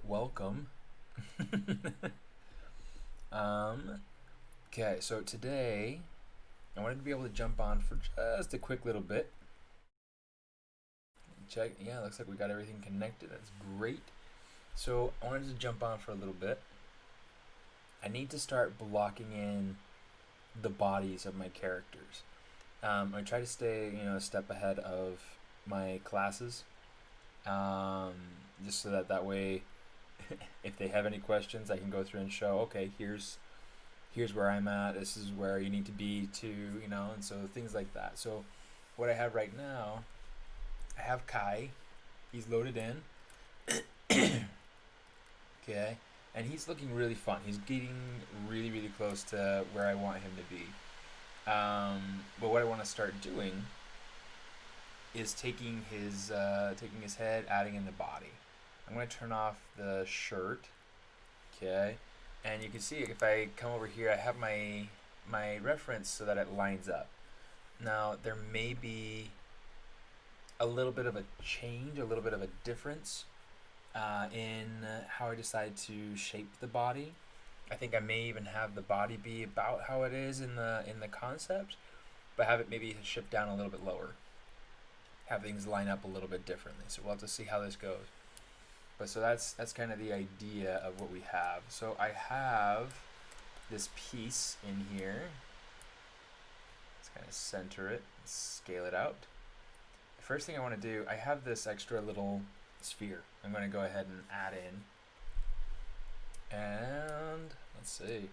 welcome. Okay, so today I wanted to be able to jump on for just a quick little bit. Check, yeah, looks like we got everything connected. That's great. So I wanted to jump on for a little bit. I need to start blocking in the bodies of my characters. I try to stay, a step ahead of my classes, just so that way, if they have any questions, I can go through and show. Okay, here's where I'm at. This is where you need to be to, and so things like that. So, what I have right now, I have Kai. He's loaded in. Okay, and he's looking really fun. He's getting really, really close to where I want him to be. But what I want to start doing is taking his head, adding in the body. I'm going to turn off the shirt. Okay, and you can see if I come over here, I have my reference so that it lines up. Now there may be a little bit of a change, a little bit of a difference in how I decide to shape the body. I think I may even have the body be about how it is in the concept, but have it maybe shift down a little bit lower. Have things line up a little bit differently. So we'll have to see how this goes. But so that's kind of the idea of what we have. So I have this piece in here. Let's kind of center it, scale it out. The first thing I want to do, I have this extra little sphere. I'm going to go ahead and add in. And let's see.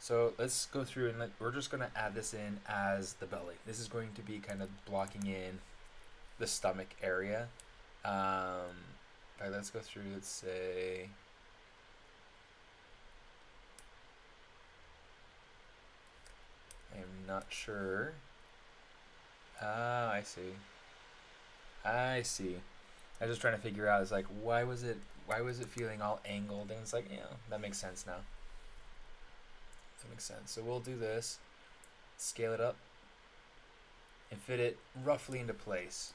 So let's go through and we're just going to add this in as the belly. This is going to be kind of blocking in the stomach area. Let's go through, let's say, I'm not sure. I see. I see. I was just trying to figure out, it's like, why was it feeling all angled? And it's like, that makes sense now. That makes sense. So we'll do this, scale it up, and fit it roughly into place.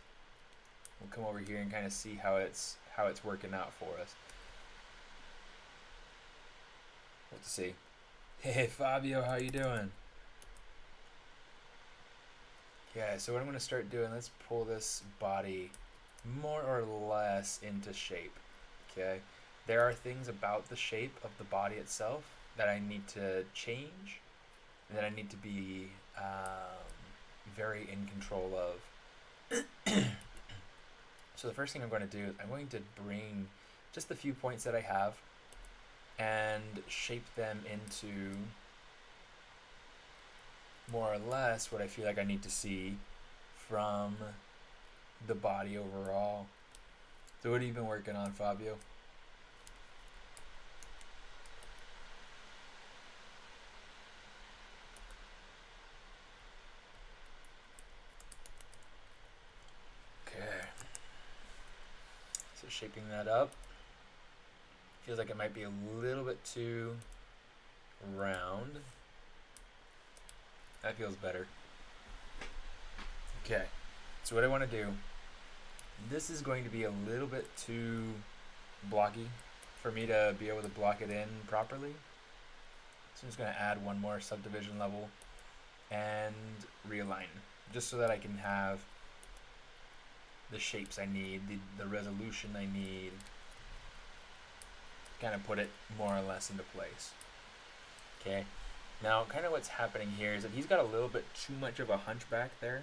We'll come over here and kind of see how it's working out for us. We'll see. Hey Fabio, how you doing? Yeah, so what I'm going to start doing, let's pull this body more or less into shape. Okay, there are things about the shape of the body itself that I need to change, and that I need to be very in control of. So the first thing I'm going to do is I'm going to bring just the few points that I have and shape them into more or less what I feel like I need to see from the body overall. So what have you been working on, Fabio? Shaping that up. Feels like it might be a little bit too round. That feels better. Okay, so what I want to do, this is going to be a little bit too blocky for me to be able to block it in properly. So I'm just going to add one more subdivision level and realign, just so that I can have the shapes I need, the resolution I need, kind of put it more or less into place. Okay, now kind of what's happening here is that he's got a little bit too much of a hunchback there,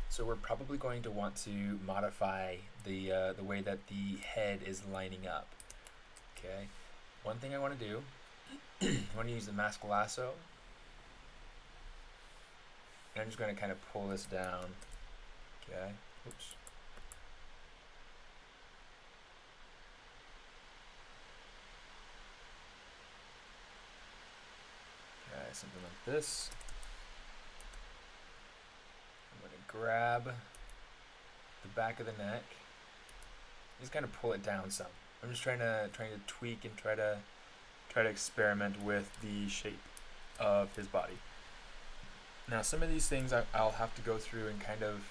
so we're probably going to want to modify the way that the head is lining up. Okay, one thing I want to do, I want to use the mask lasso, and I'm just going to kind of pull this down. Okay. Oops. Okay, something like this. I'm going to grab the back of the neck. Just kind of pull it down some. I'm just trying to tweak and try to experiment with the shape of his body. Now, some of these things I'll have to go through and kind of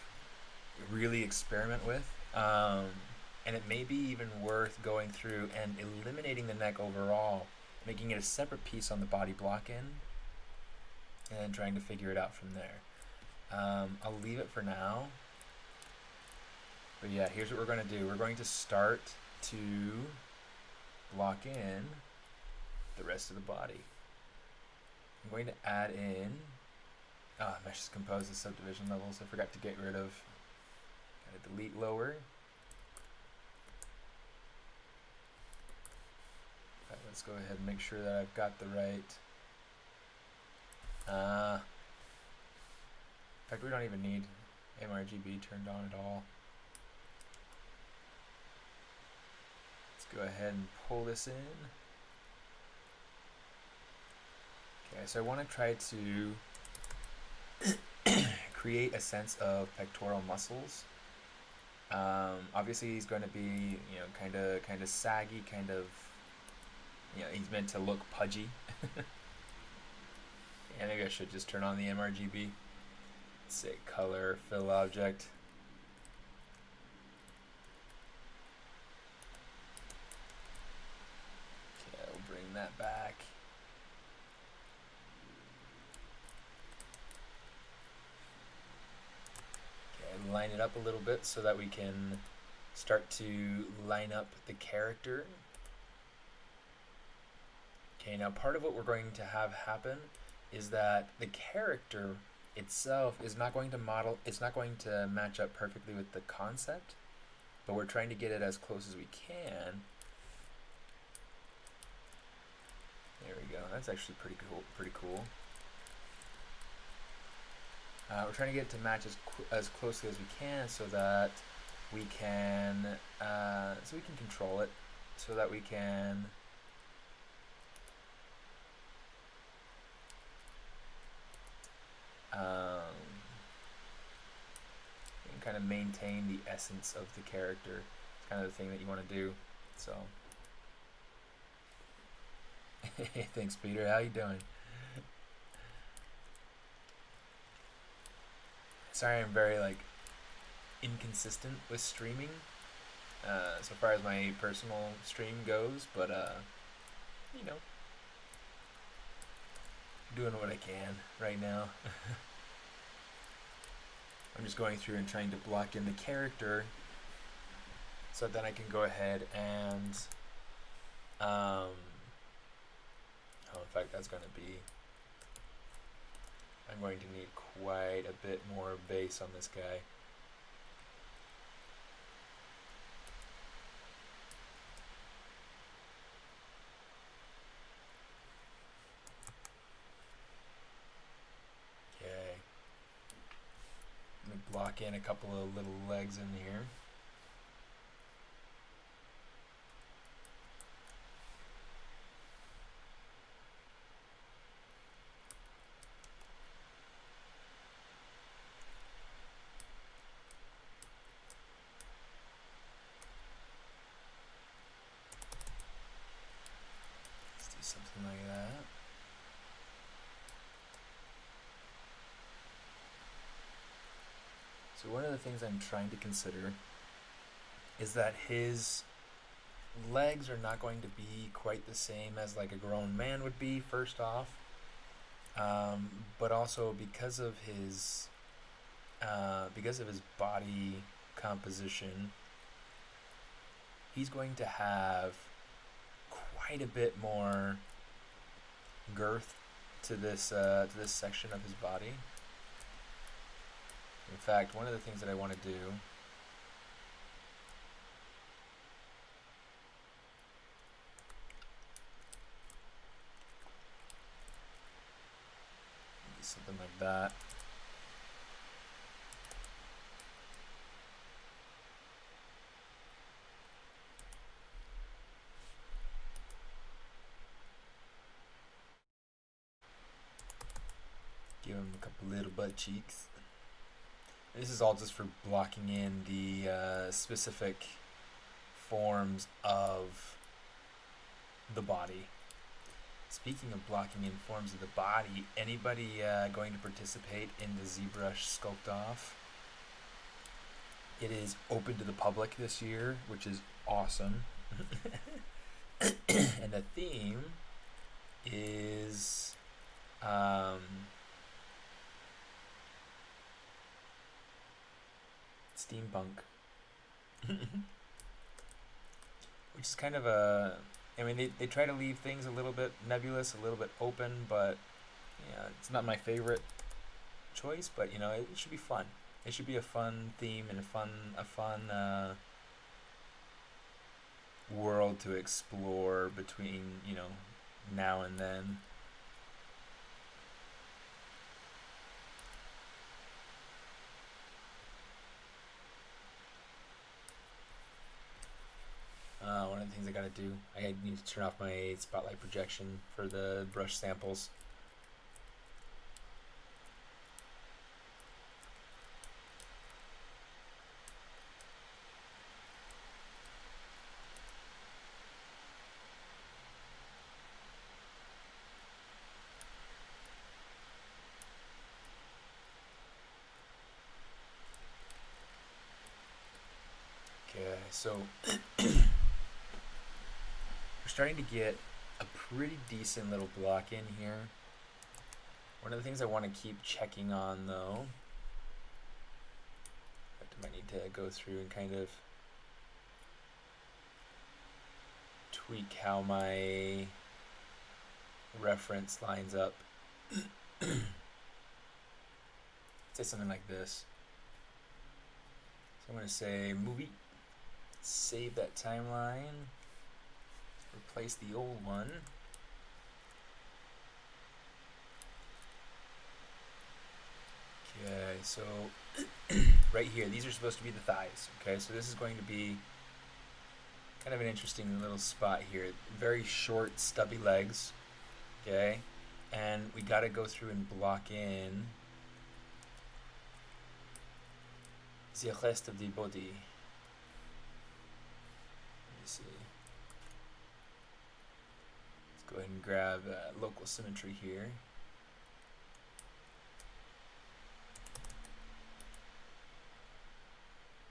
really experiment with. And it may be even worth going through and eliminating the neck overall, making it a separate piece on the body block in, and then trying to figure it out from there. I'll leave it for now. But yeah, here's what we're going to do. We're going to start to block in the rest of the body. I'm going to add in mesh is composed of subdivision levels. I forgot to get rid of. Gotta delete lower. Okay, let's go ahead and make sure that I've got the right. In fact, we don't even need MRGB turned on at all. Let's go ahead and pull this in. Okay, so I want to try to create a sense of pectoral muscles. Obviously, he's going to be, kind of saggy, he's meant to look pudgy. Yeah, maybe I should just turn on the MRGB. Let's say color, fill object. Okay, I'll bring that back. Okay, line it up a little bit so that we can start to line up the character. Okay, now part of what we're going to have happen is that the character itself is not going to match up perfectly with the concept, but we're trying to get it as close as we can. There we go. That's actually pretty cool. We're trying to get it to match as closely as we can, so that we can control it, so that we can kind of maintain the essence of the character. It's kind of the thing that you want to do. So, thanks, Peter. How you doing? Sorry, I'm very inconsistent with streaming, so far as my personal stream goes, but doing what I can right now. I'm just going through and trying to block in the character so then I can go ahead and in fact, that's going to be, I'm going to need quite a bit more base on this guy. Okay. Let me block in a couple of little legs in here. Something like that. So one of the things I'm trying to consider is that his legs are not going to be quite the same as like a grown man would be, first off, but also because of his body composition, he's going to have quite a bit more girth to this section of his body. In fact, one of the things that I want to do is something like that. Give him a couple little butt cheeks. This is all just for blocking in the specific forms of the body. Speaking of blocking in forms of the body, anybody going to participate in the ZBrush sculpt off? It is open to the public this year, which is awesome. And the theme is steampunk. Which is kind of a... I mean, they try to leave things a little bit nebulous, a little bit open, but yeah, it's not my favorite choice, but you know, it should be fun. It should be a fun theme and a fun world to explore between, you know, now and then. One of the things I gotta do, I need to turn off my spotlight projection for the brush samples. Okay, so we're starting to get a pretty decent little block in here. One of the things I want to keep checking on though, I might need to go through and kind of tweak how my reference lines up. Say something like this. So I'm going to say movie, save that timeline, replace the old one. Okay, so right here, these are supposed to be the thighs. Okay, so this is going to be kind of an interesting little spot here. Very short, stubby legs. Okay, and we got to go through and block in the rest of the body. Let me see. Let's go ahead and grab local symmetry here.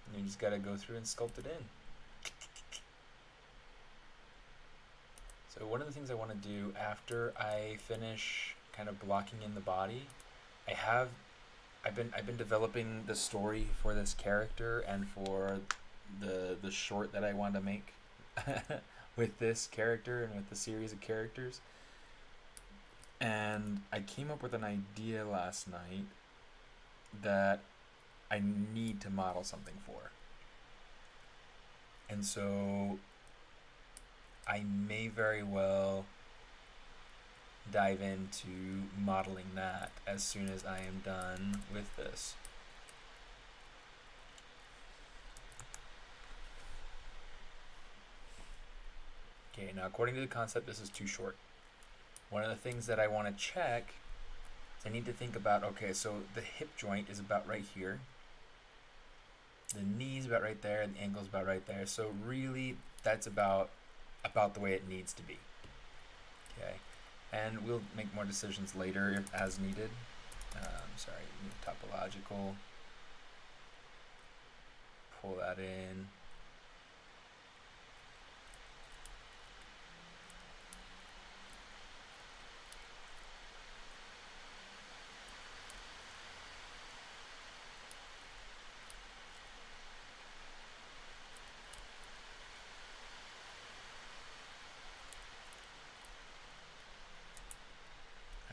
And you just gotta go through and sculpt it in. So one of the things I want to do after I finish kind of blocking in the body, I've been developing the story for this character and for the short that I want to make with this character and with the series of characters. And I came up with an idea last night that I need to model something for. And so I may very well dive into modeling that as soon as I am done with this. Okay, now according to the concept, this is too short. One of the things that I want to check is I need to think about, okay, so the hip joint is about right here. The knee is about right there, and the ankle is about right there. So really, that's about the way it needs to be. Okay, and we'll make more decisions later as needed. Sorry, topological. Pull that in.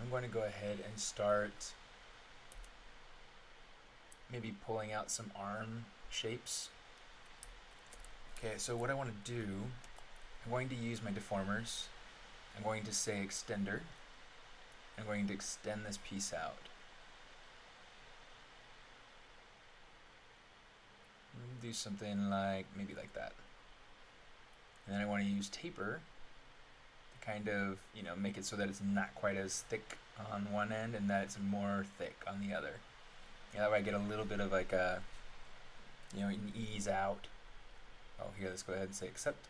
I'm going to go ahead and start maybe pulling out some arm shapes. Okay, so what I want to do, I'm going to use my deformers. I'm going to say extender. I'm going to extend this piece out. Do something like, maybe like that. And then I want to use taper to kind of, you know, make it so that it's not quite as thick on one end and that it's more thick on the other. Yeah, that way I get a little bit of like a, you know, an ease out. Oh, here, let's go ahead and say accept.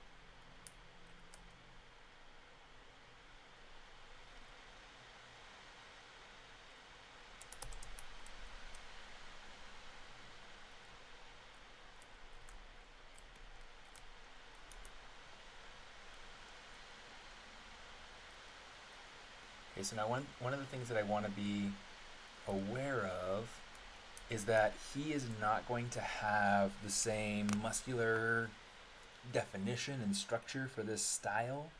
Okay, so now one of the things that I want to be aware of is that he is not going to have the same muscular definition and structure for this style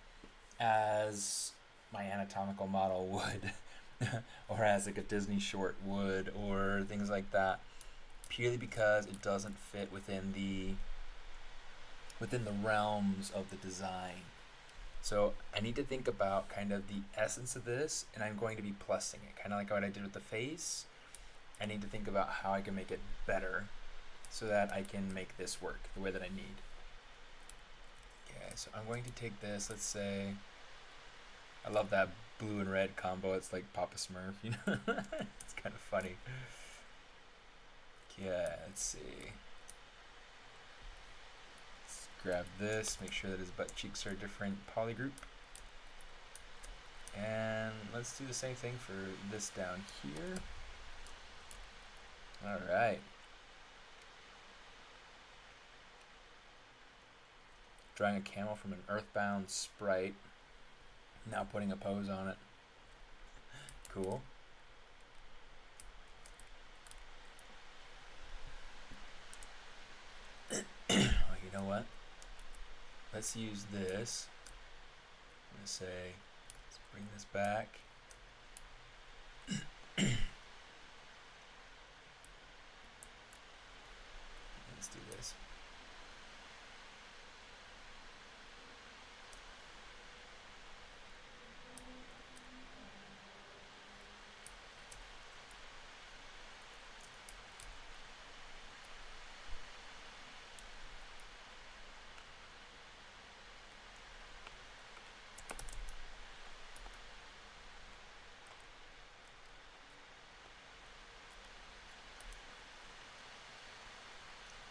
as my anatomical model would, or as like a Disney short would, or things like that, purely because it doesn't fit within the realms of the design. So I need to think about kind of the essence of this, and I'm going to be plussing it, kind of like what I did with the face. I need to think about how I can make it better so that I can make this work the way that I need. Okay, so I'm going to take this, let's say, I love that blue and red combo. It's like Papa Smurf, you know? It's kind of funny. Yeah, let's see. Let's grab this, make sure that his butt cheeks are a different polygroup. And let's do the same thing for this down here. Alright. Drawing a camel from an earthbound sprite. Now putting a pose on it. Cool. Oh, you know what? Let's use this. I'm gonna say, let's bring this back. Let's do this.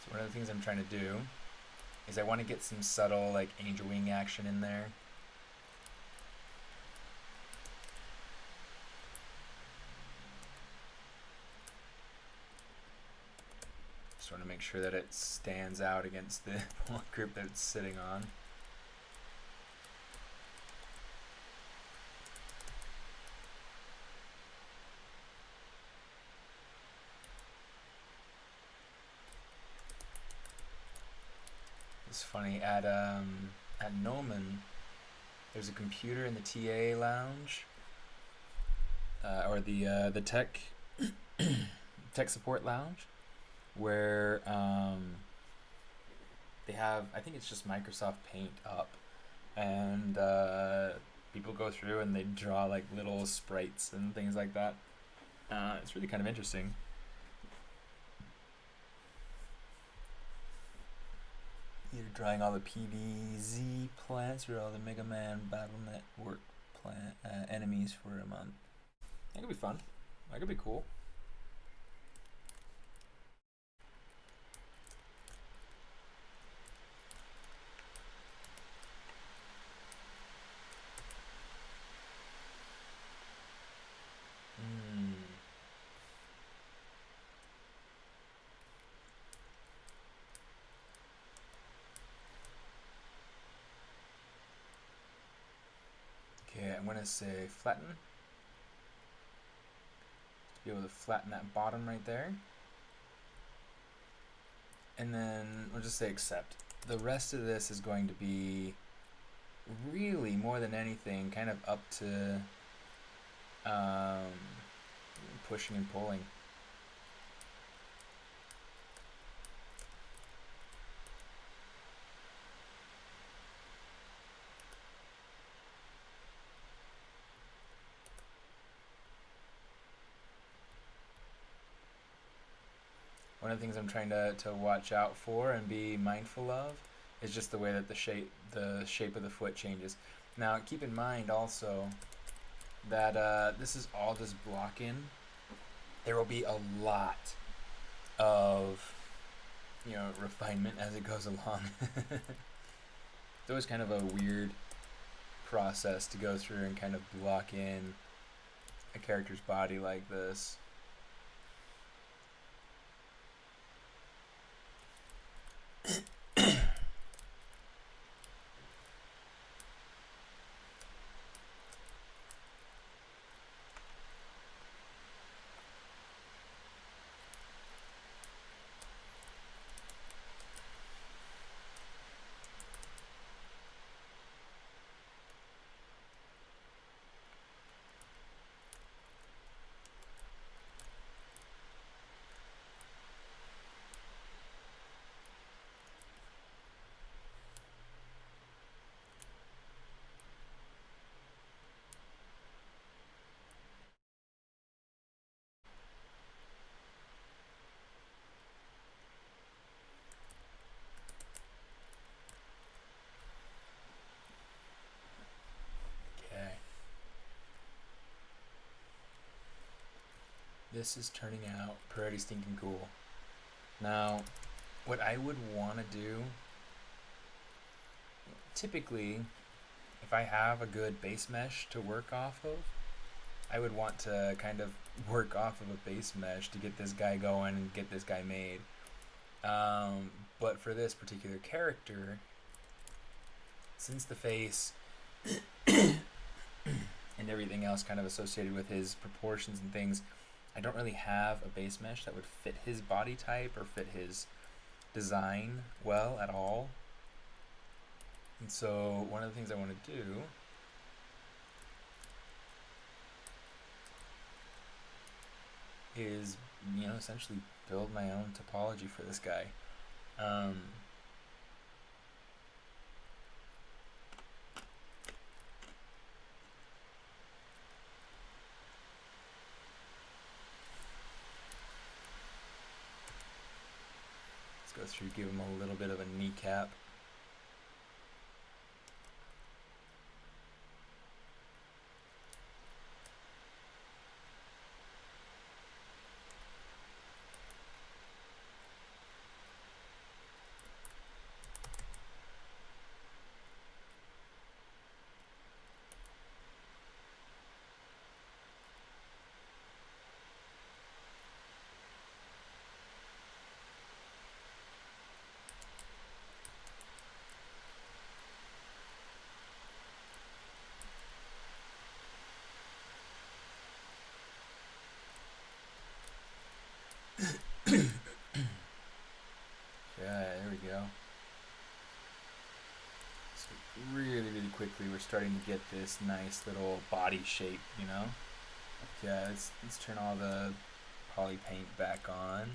So one of the things I'm trying to do is I want to get some subtle like angel wing action in there. Just want to make sure that it stands out against the group that it's sitting on. It's funny, at Noman, there's a computer in the TA lounge, or the tech tech support lounge, where they have, I think it's just Microsoft Paint up, and people go through and they draw like little sprites and things like that. It's really kind of interesting. Either drawing all the PVZ plants or all the Mega Man Battle Network enemies for a month. That could be fun. That could be cool. Okay, I'm going to say flatten. To be able to flatten that bottom right there. And then we'll just say accept. The rest of this is going to be really, more than anything, kind of up to pushing and pulling. One of the things I'm trying to watch out for and be mindful of is just the way that the shape of the foot changes. Now keep in mind also that this is all just block in. There will be a lot of refinement as it goes along. It's always kind of a weird process to go through and kind of block in a character's body like this. this is turning out pretty stinking cool. Now, what I would want to do, typically, if I have a good base mesh to work off of, I would want to kind of work off of a base mesh to get this guy going and get this guy made. But for this particular character, since the face and everything else kind of associated with his proportions and things, I don't really have a base mesh that would fit his body type or fit his design well at all. And so one of the things I want to do is, essentially build my own topology for this guy. Let's go through, give him a little bit of a kneecap. Yeah, there we go. So really, really quickly, we're starting to get this nice little body shape, Okay, let's turn all the poly paint back on.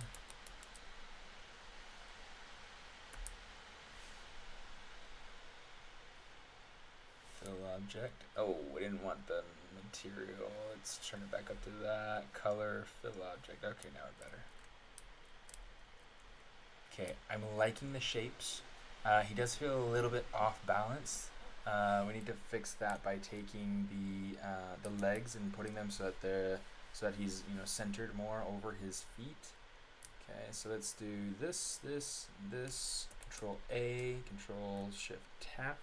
Fill object. Oh, we didn't want the material. Let's turn it back up to that. Color, fill object. Okay, now we're better. Okay, I'm liking the shapes. He does feel a little bit off balance. We need to fix that by taking the legs and putting them so that he's centered more over his feet. Okay, so let's do this. Control A, Control Shift Tap.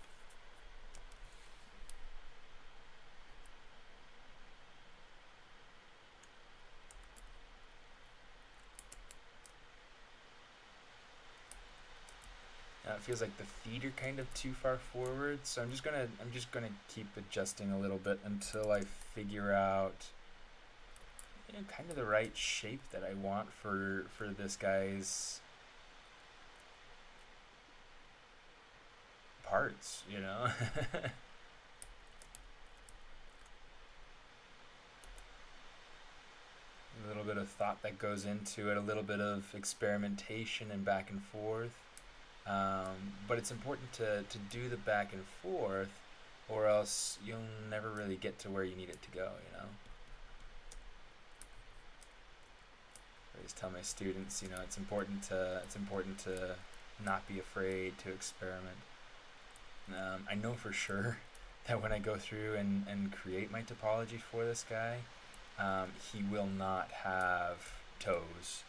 It feels like the feet are kind of too far forward, so I'm just gonna keep adjusting a little bit until I figure out kind of the right shape that I want for this guy's parts, A little bit of thought that goes into it, a little bit of experimentation and back and forth. But it's important to do the back and forth, or else you'll never really get to where you need it to go, I always tell my students, it's important to not be afraid to experiment. I know for sure that when I go through and create my topology for this guy, he will not have toes,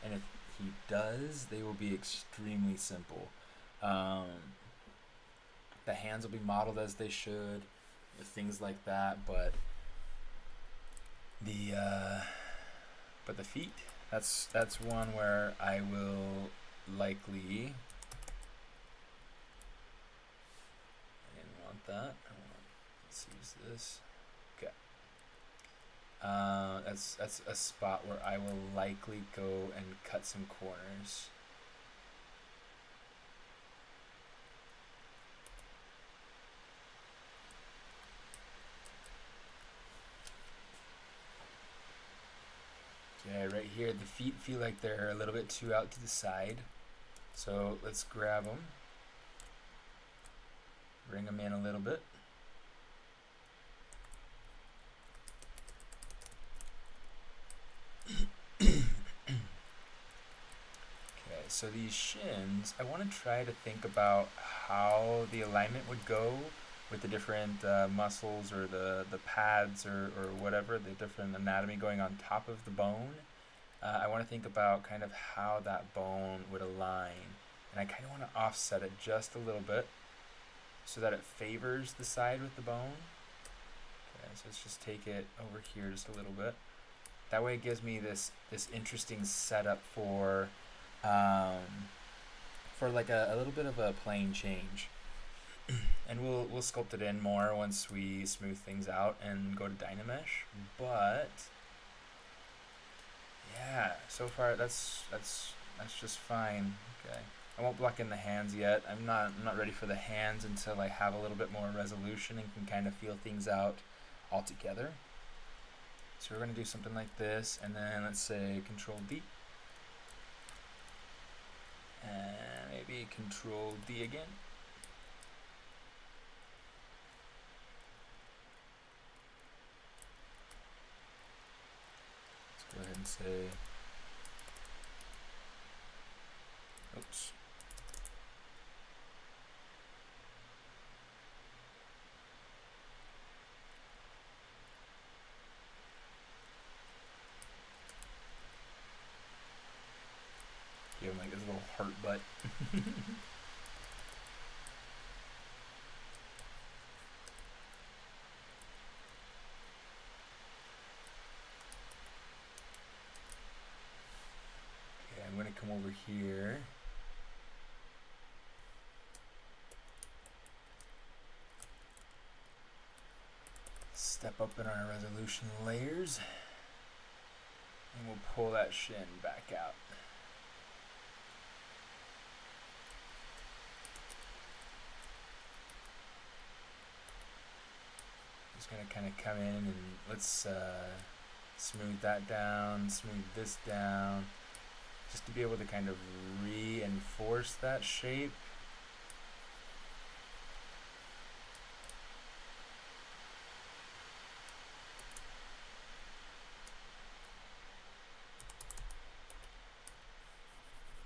and if he does, they will be extremely simple. The hands will be modeled as they should, things like that, but the feet, that's one where I will likely, I didn't want that. Let's use this. Okay. That's a spot where I will likely go and cut some corners. Okay, right here, the feet feel like they're a little bit too out to the side. So let's grab them, bring them in a little bit. So these shins, I want to try to think about how the alignment would go with the different muscles or the pads or whatever, the different anatomy going on top of the bone. I want to think about kind of how that bone would align. And I kind of want to offset it just a little bit so that it favors the side with the bone. Okay, so let's just take it over here just a little bit. That way it gives me this interesting setup for like a little bit of a plane change. And we'll sculpt it in more once we smooth things out and go to Dynamesh. But yeah, so far that's just fine. Okay, I won't block in the hands yet. I'm not ready for the hands until I have a little bit more resolution and can kind of feel things out all together. So we're gonna do something like this, and then let's say Control D, and maybe Control D again. Go ahead and say, oops. Give him like this little heart butt. I'm going to come over here. Step up in our resolution layers. And we'll pull that shin back out. Just going to kind of come in and let's smooth that down, smooth this down. Just to be able to kind of reinforce that shape.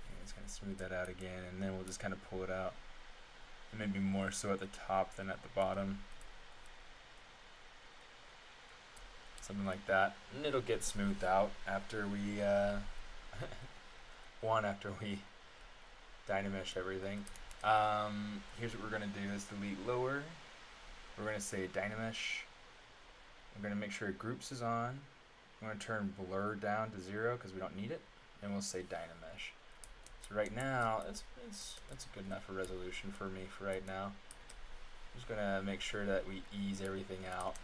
Okay, let's kind of smooth that out again, and then we'll just kind of pull it out. And maybe more so at the top than at the bottom. Something like that. And it'll get smoothed out after we after we Dynamesh everything. Here's what we're going to do is delete lower. We're going to say Dynamesh. We're going to make sure groups is on. I'm going to turn blur down to 0 because we don't need it. And we'll say Dynamesh. So right now, that's good enough for resolution for me for right now. I'm just going to make sure that we ease everything out.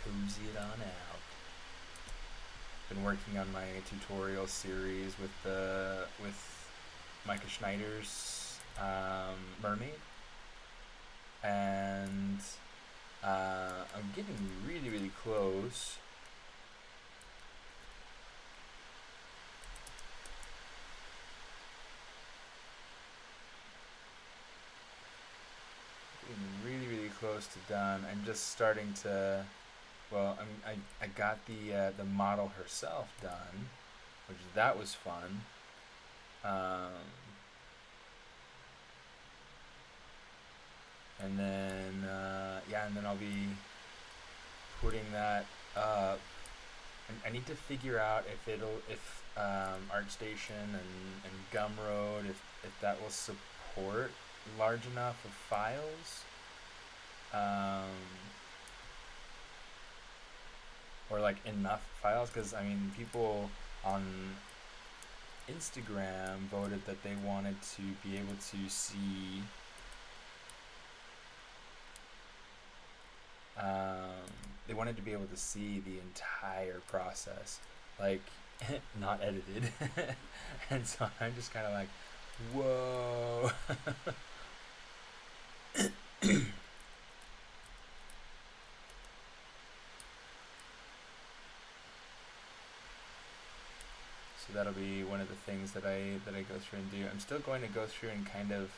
Cozy it on out. Been working on my tutorial series with Micah Schneider's Mermaid, and I'm getting really close. Getting really close to done. I'm just starting to. Well, I got the model herself done, which that was fun. And then and then I'll be putting that up. And I need to figure out if ArtStation and Gumroad if that will support large enough of files. Or like enough files, because I mean people on Instagram voted that they wanted to be able to see the entire process, like not edited. And so I'm just kind of like, whoa. So that'll be one of the things that I go through and do. I'm still going to go through and kind of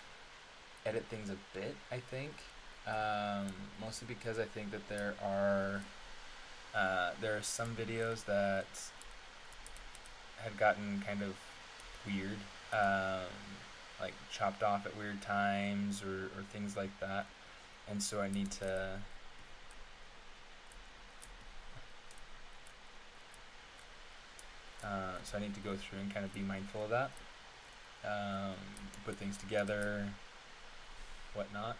edit things a bit, I think. Mostly because I think that there are There are some videos that had gotten kind of weird, like chopped off at weird times or things like that, and so I need to. So I need to go through and kind of be mindful of that, um, put things together, whatnot.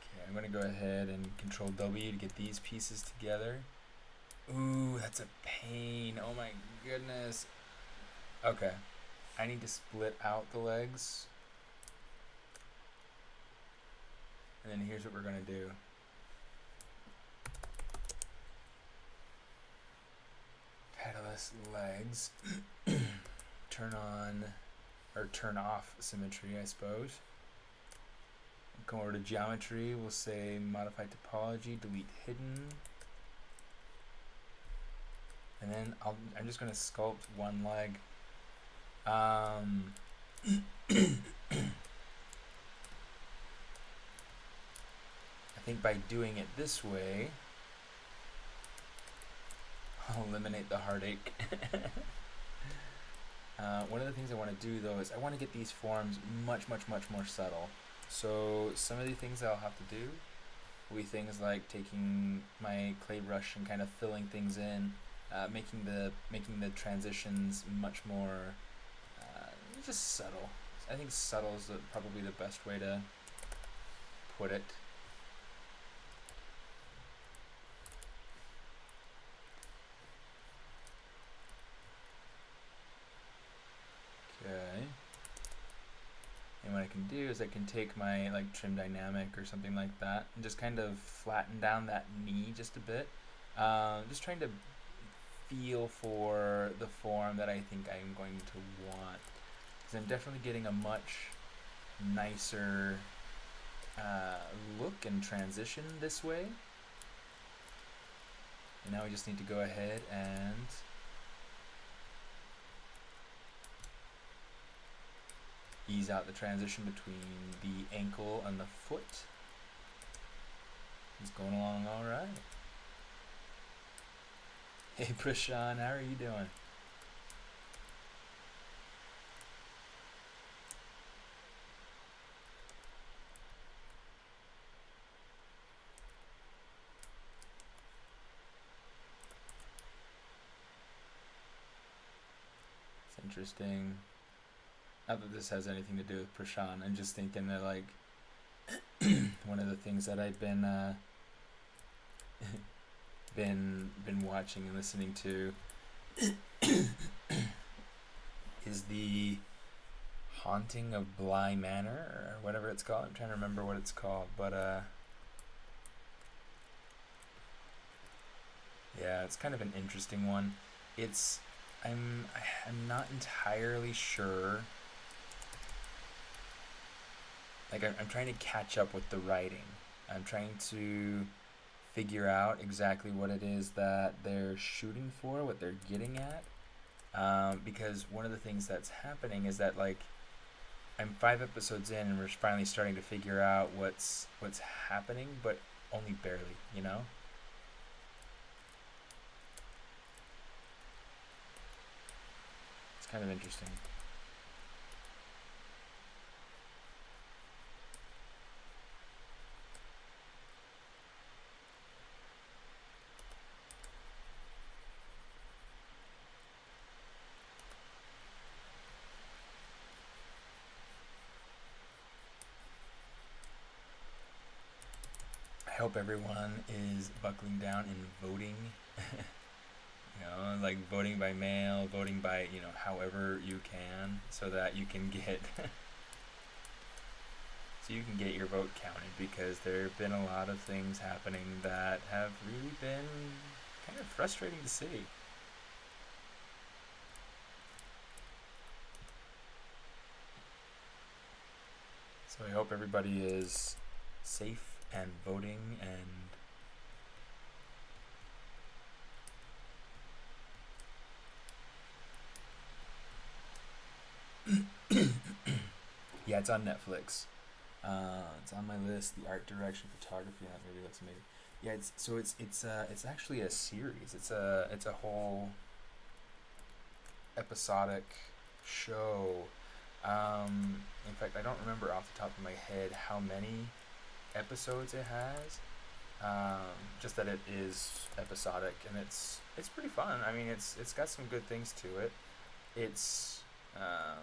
Okay, I'm gonna go ahead and Control W to get these pieces together. Ooh, that's a pain. Oh my goodness. Okay, I need to split out the legs, and then here's what we're gonna do. Pedalist legs. Turn on, or turn off symmetry, I suppose. Go over to geometry, we'll say modify topology, delete hidden. And then I'm just going to sculpt one leg. I think by doing it this way, I'll eliminate the heartache. One of the things I want to do though is I want to get these forms much more subtle. So some of the things I'll have to do will be things like taking my clay brush and kind of filling things in, making the transitions much more just subtle. I think subtle is probably the best way to put it. Okay. And what I can do is I can take my like trim dynamic or something like that and just kind of flatten down that knee just a bit. Just trying to feel for the form that I think I'm going to want. Because I'm definitely getting a much nicer look and transition this way. And now we just need to go ahead and ease out the transition between the ankle and the foot. It's going along all right. Hey Prashan, how are you doing? It's interesting. Not that this has anything to do with Prashan. I'm just thinking that like one of the things that I've been been watching and listening to is the Haunting of Bly Manor or whatever it's called. I'm trying to remember what it's called, but yeah, it's kind of an interesting one. It's I'm not entirely sure. Like I'm trying to catch up with the writing. I'm trying to figure out exactly what it is that they're shooting for, what they're getting at. Because one of the things that's happening is that like I'm 5 episodes in and we're finally starting to figure out what's happening, but only barely, you know? It's kind of interesting. I hope everyone is buckling down and voting. Like voting by mail, voting by, however you can, so that you can get so you can get your vote counted, because there have been a lot of things happening that have really been kind of frustrating to see. So I hope everybody is safe and voting and Yeah, it's on Netflix. It's on my list. The art direction, photography, and that movie looks amazing. Yeah, it's actually a series. It's a whole episodic show. In fact, I don't remember off the top of my head how many episodes it has. Just that it is episodic, and it's pretty fun. I mean, it's got some good things to it. It's uh,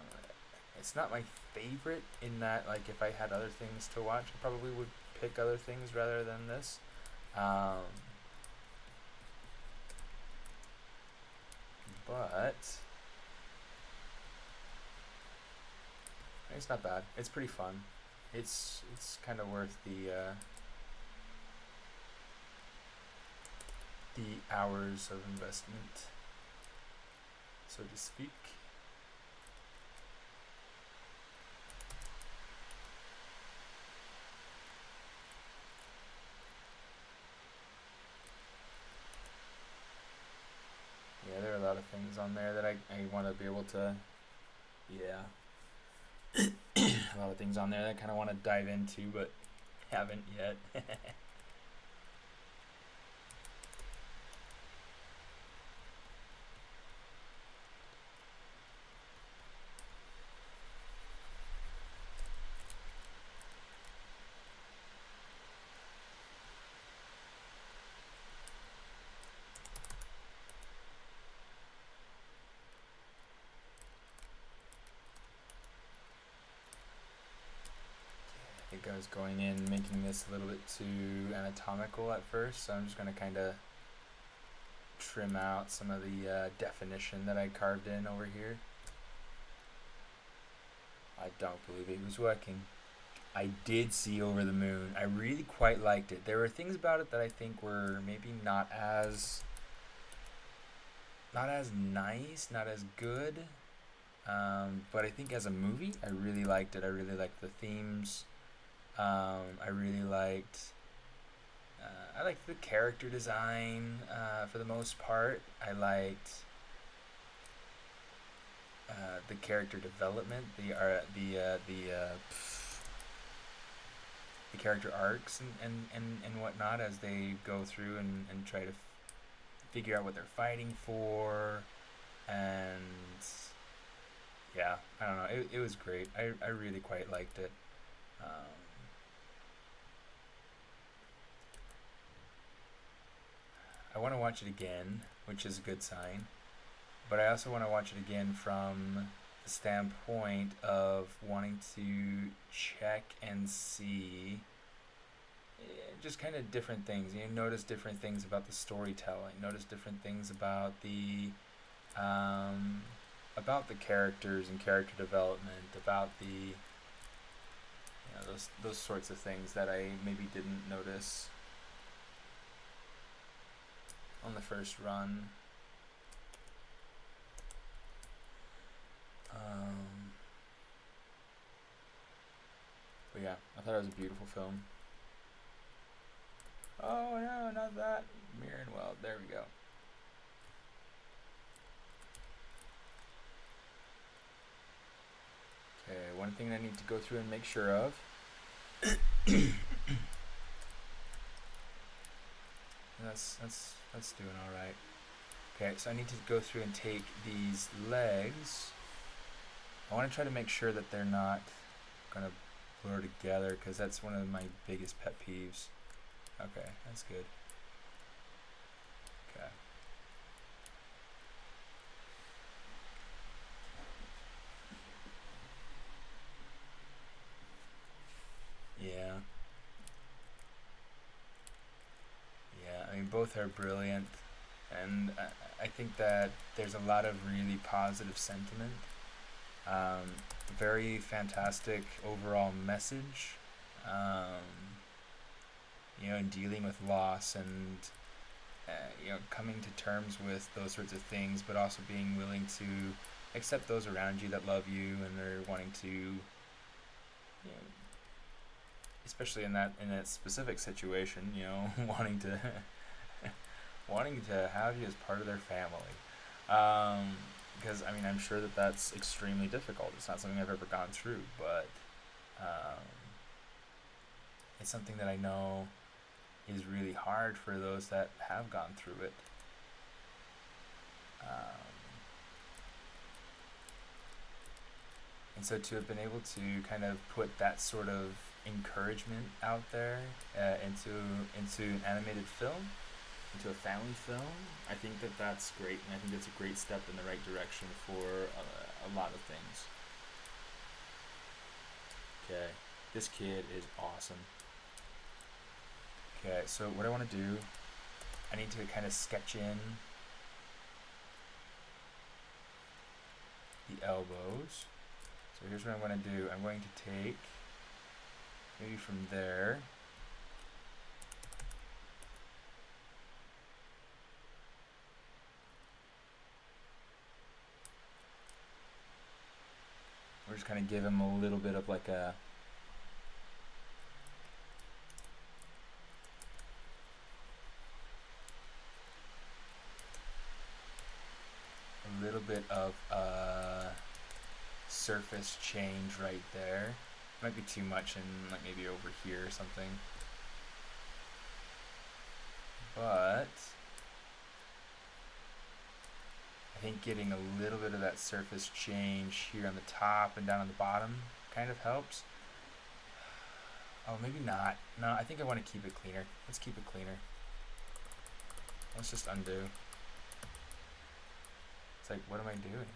it's not my favorite in that, like, if I had other things to watch, I probably would pick other things rather than this. Um, but it's not bad. It's pretty fun. It's kind of worth the hours of investment, so to speak. Yeah, there are a lot of things on there that I want to be able to. Yeah, a lot of things on there that I kind of want to dive into, but haven't yet. I think I was going in making this a little bit too anatomical at first, so I'm just going to kind of trim out some of the definition that I carved in over here. I don't believe it was working. I did see Over the Moon. I really quite liked it. There were things about it that I think were maybe not as nice, not as good. But I think as a movie, I really liked it. I really liked the themes. I really liked the character design for the most part. I liked the character development, the character arcs and whatnot as they go through and try to figure out what they're fighting for. And yeah, I don't know. It was great. I really quite liked it. Um, I want to watch it again, which is a good sign. But I also want to watch it again from the standpoint of wanting to check and see just kind of different things. You notice different things about the storytelling. Notice different things about the characters and character development. About those sorts of things that I maybe didn't notice on the first run. Um, but yeah, I thought it was a beautiful film. Oh no, not that. Mirren Weld. There we go. Okay, one thing I need to go through and make sure of. That's doing all right. Okay, so I need to go through and take these legs. I want to try to make sure that they're not gonna blur together, because that's one of my biggest pet peeves. Okay, that's good. Okay. Yeah. Yeah, I mean, both are brilliant, and I think that there's a lot of really positive sentiment. Um, Very fantastic overall message. Um, in dealing with loss and coming to terms with those sorts of things, but also being willing to accept those around you that love you and are wanting to, especially in that specific situation, wanting to wanting to have you as part of their family. Because I mean, I'm sure that that's extremely difficult. It's not something I've ever gone through, but Um, it's something that I know is really hard for those that have gone through it. And so to have been able to kind of put that sort of encouragement out there into an animated film, into a family film, I think that that's great, and I think that's a great step in the right direction for a lot of things. Okay, this kid is awesome. Okay, so what I want to do, I need to kind of sketch in the elbows. So here's what I'm going to do. I'm going to take, maybe from there, we're just kind of give him a little bit of like a little bit of surface change right there. Might be too much, and like maybe over here or something. But I think getting a little bit of that surface change here on the top and down on the bottom kind of helps. Oh, maybe not. No, I think I want to keep it cleaner. Let's keep it cleaner. Let's just undo. It's like, what am I doing?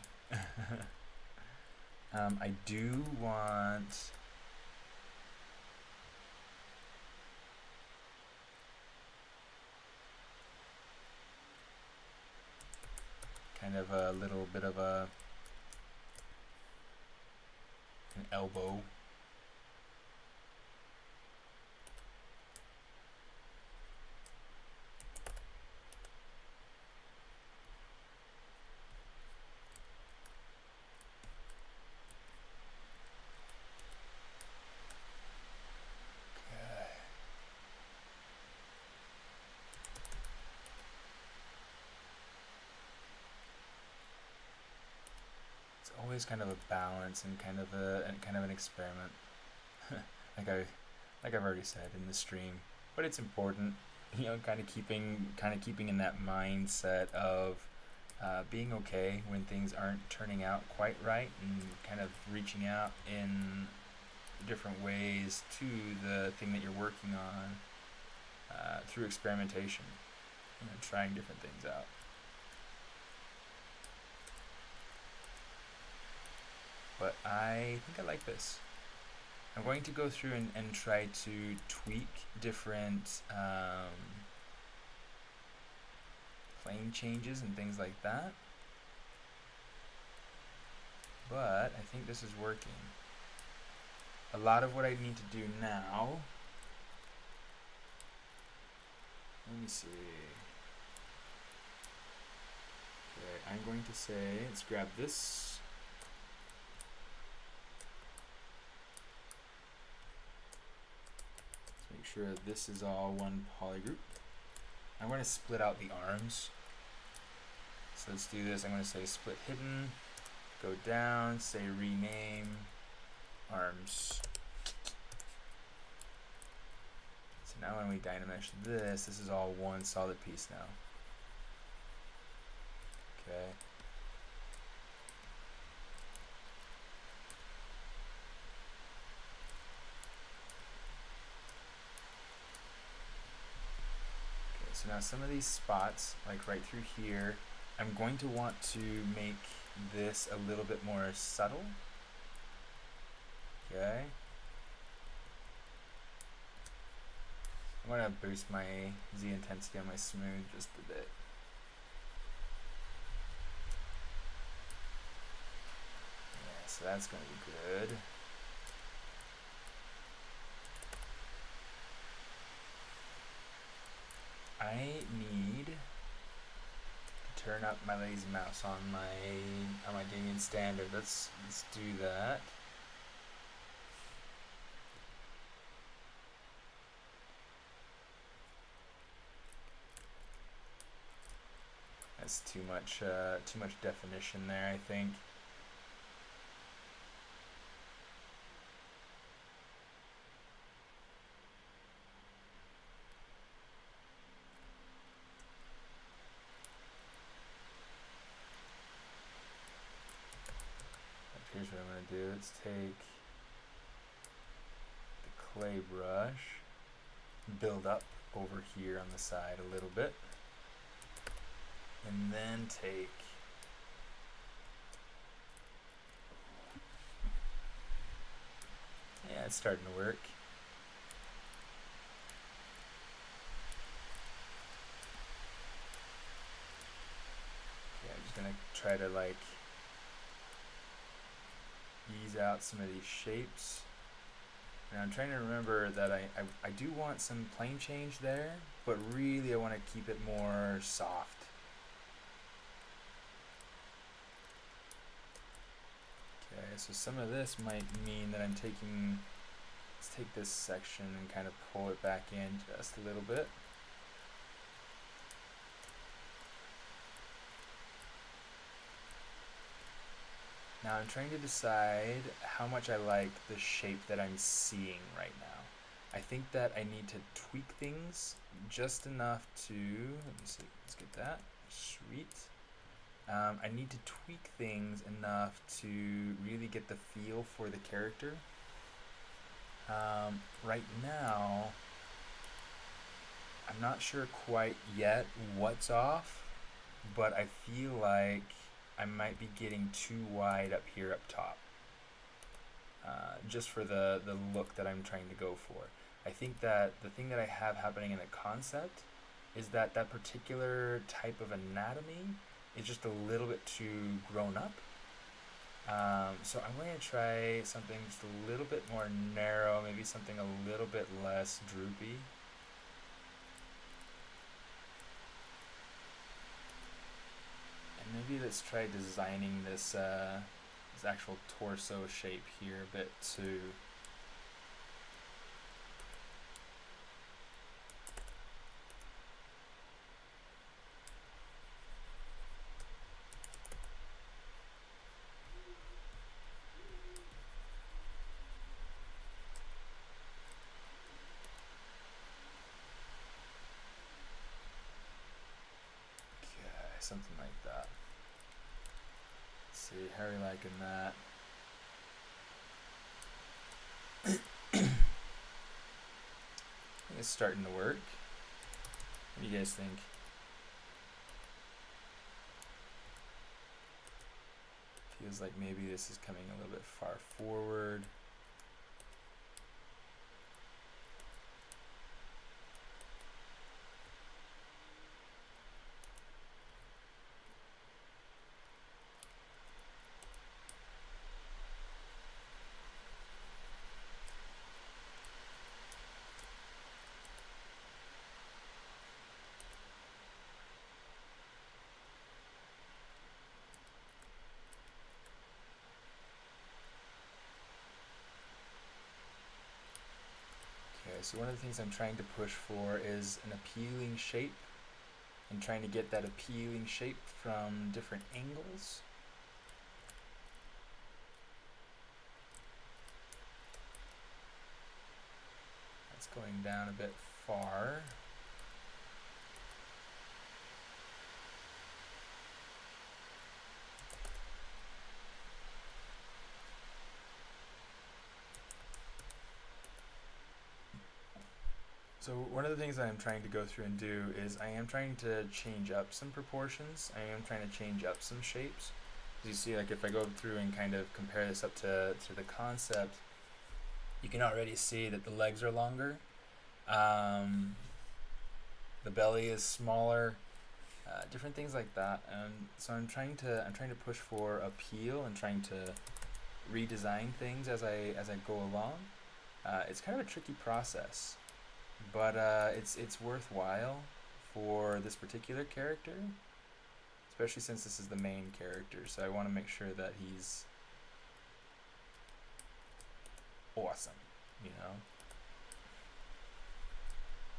I do want... kind of a little bit of an elbow. Always kind of a balance and kind of an experiment, like I've already said in the stream, but it's important, kind of keeping in that mindset of being okay when things aren't turning out quite right, and kind of reaching out in different ways to the thing that you're working on through experimentation, trying different things out. But I think I like this. I'm going to go through and try to tweak different plane changes and things like that. But I think this is working. A lot of what I need to do now... Let me see. Okay, I'm going to say, let's grab this. Make sure this is all one polygroup. I'm going to split out the arms. So let's do this. I'm going to say split hidden, go down, say rename arms. So now when we dynamesh this is all one solid piece now. Okay. So now some of these spots, like right through here, I'm going to want to make this a little bit more subtle. Okay. I'm going to boost my Z intensity on my smooth just a bit. Yeah, so that's going to be good. I need to turn up my lazy mouse on my gaming standard. Let's do that. That's too much definition there, I think. let's take the clay brush, build up over here on the side a little bit, and then take yeah, it's starting to work. Okay, I'm just gonna try to like ease out some of these shapes. And I'm trying to remember that I do want some plane change there, but really I want to keep it more soft. Okay, so some of this might mean that I'm taking, let's take this section and kind of pull it back in just a little bit. Now I'm trying to decide how much I like the shape that I'm seeing right now. I think that I need to tweak things just enough to, let me see, let's get that, sweet. I need to tweak things enough to really get the feel for the character. Right now, I'm not sure quite yet what's off, but I feel like I might be getting too wide up here up top, just for the look that I'm trying to go for. I think that the thing that I have happening in the concept is that that particular type of anatomy is just a little bit too grown up. So I'm going to try something just a little bit more narrow, maybe something a little bit less droopy. And maybe let's try designing this, this actual torso shape here a bit too. Something like that. Let's see, how are you liking that? I think it's starting to work. What do you guys think? Feels like maybe this is coming a little bit far forward. Okay, so one of the things I'm trying to push for is an appealing shape, and trying to get that appealing shape from different angles. That's going down a bit far. So one of the things that I'm trying to go through and do is I am trying to change up some proportions. I am trying to change up some shapes. As you see, like if I go through and kind of compare this up to the concept, you can already see that the legs are longer. The belly is smaller. Different things like that. And so I'm trying to push for appeal and trying to redesign things as I go along. It's kind of a tricky process. But it's worthwhile for this particular character, especially since this is the main character. So I want to make sure that he's awesome, you know?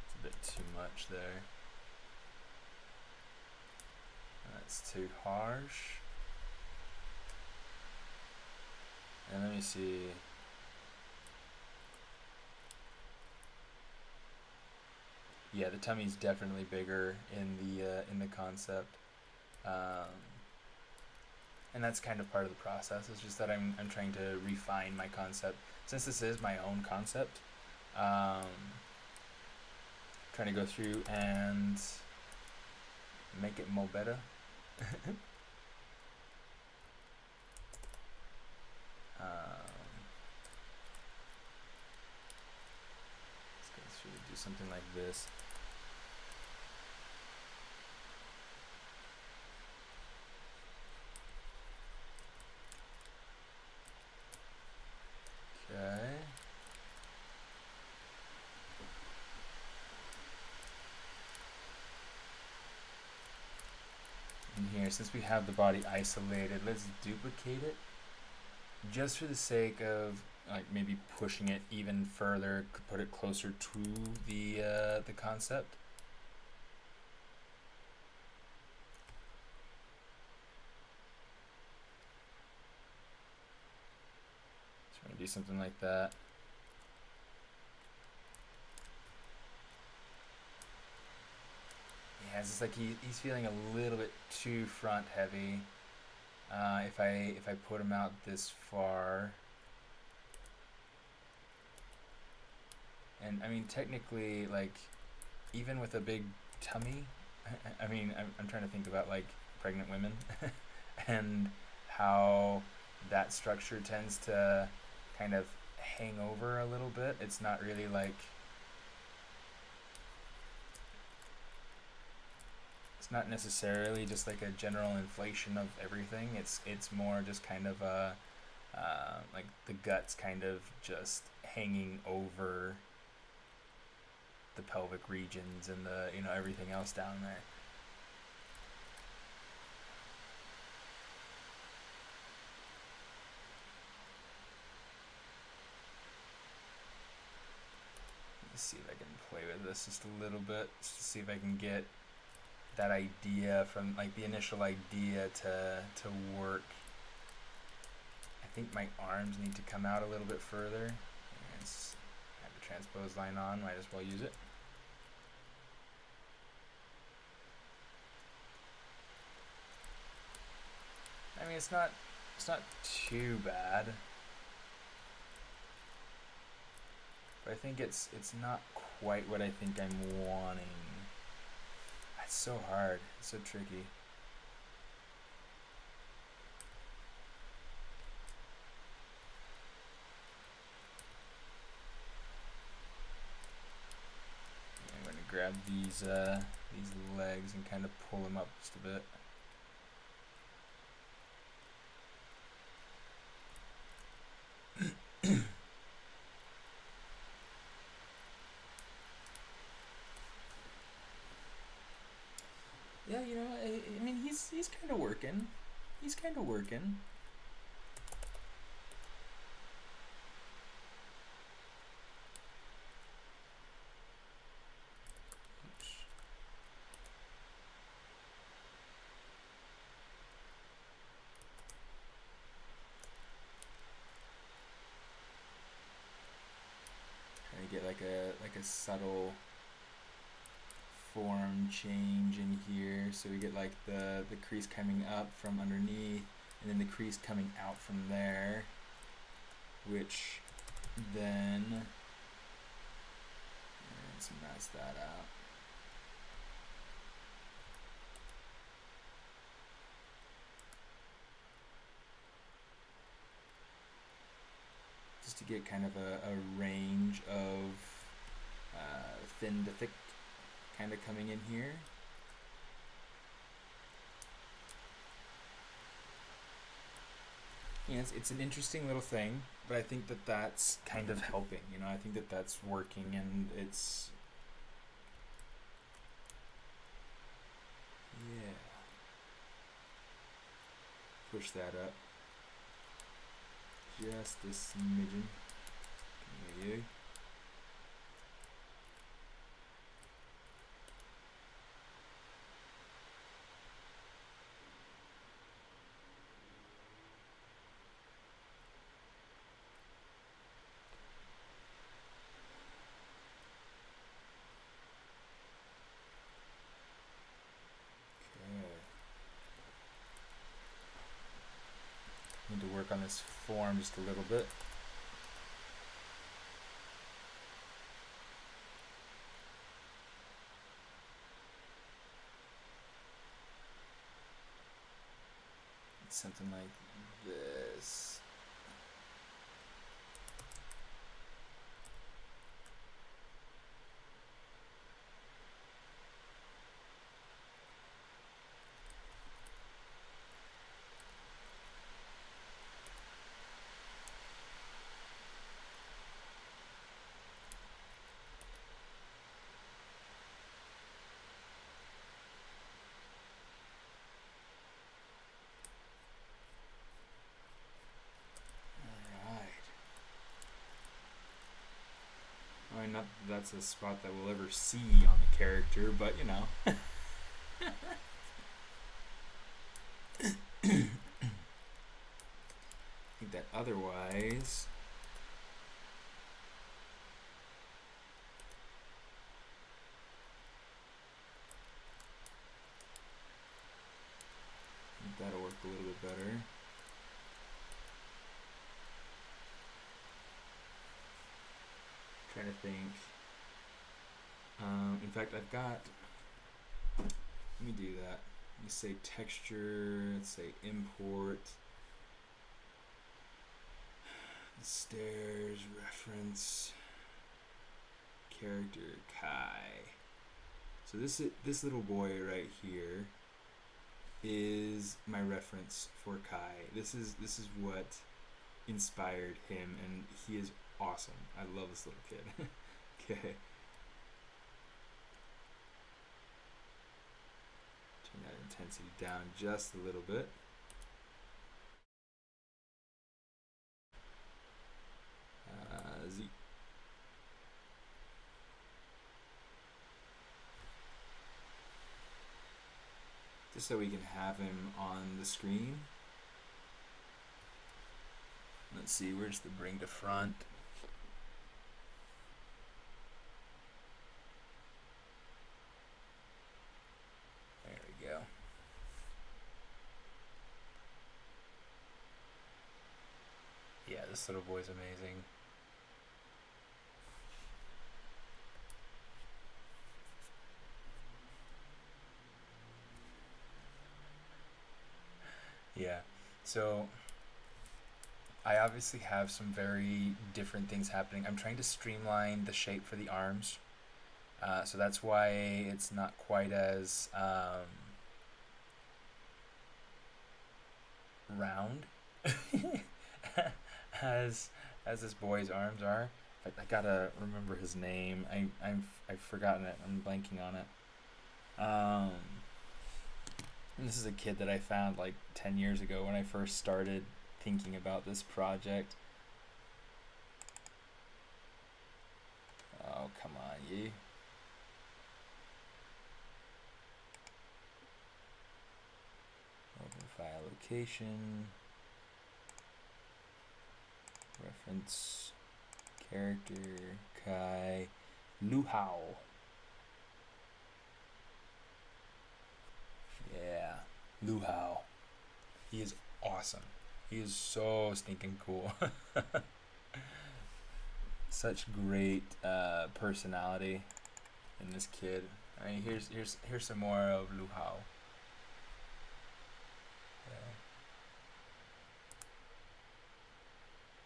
It's a bit too much there. That's too harsh. And let me see. Yeah, the tummy's definitely bigger in the concept. And that's kind of part of the process. It's just that I'm trying to refine my concept. Since this is my own concept, um, trying to go through and make it more better. Let's go through and do something like this. Okay. And here, since we have the body isolated, let's duplicate it just for the sake of like maybe pushing it even further, put it closer to the concept. So we're gonna do something like that. Yeah, it's just like he's feeling a little bit too front heavy. If I put him out this far, and I mean technically, like even with a big tummy, I mean I'm trying to think about like pregnant women and how that structure tends to kind of hang over a little bit. It's not really like it's not necessarily just like a general inflation of everything. It's more just kind of a like the guts kind of just hanging over the pelvic regions and the everything else down there. Let's see if I can play with this just a little bit, just to see if I can get that idea from like the initial idea to work. I think my arms need to come out a little bit further. I have the transpose line on, might as well use it. I mean, it's not too bad, but I think it's not quite what I think I'm wanting. It's so hard. It's so tricky. I'm going to grab these legs and kind of pull them up just a bit. Yeah, I mean, he's kind of working. He's kind of working. Oops. Trying to get like a subtle form change in here, so we get like the crease coming up from underneath and then the crease coming out from there, which then let's mess that out. Just to get kind of a range of thin to thick kind of coming in here. Yeah, it's an interesting little thing, but I think that that's kind of helping. I think that that's working, and it's yeah. Push that up just a smidgen. There you. this form just a little bit. Something like this. I mean, not that that's a spot that we'll ever see on the character, but you know. I think that otherwise. I think that'll work a little bit better. Trying to think. In fact, I've got. Let me do that. Let me say texture. Let's say import. Stairs reference. Character Kai. So this little boy right here is my reference for Kai. This is what inspired him, and he is awesome. I love this little kid. Okay. Turn that intensity down just a little bit. Z. Just so we can have him on the screen. Let's see, where's the bring to front? There we go. Yeah, this little boy's amazing. Yeah, so I obviously have some very different things happening. I'm trying to streamline the shape for the arms. So that's why it's not quite as round as this boy's arms are. I gotta remember his name. I've forgotten it. I'm blanking on it. And this is a kid that I found like 10 years ago when I first started thinking about this project. Oh, come on, you. Open file location. Reference. Character. Kai. Luhao. Yeah. Luhao. He is awesome. He is so stinking cool. Such great personality in this kid. I mean, here's some more of Luhao.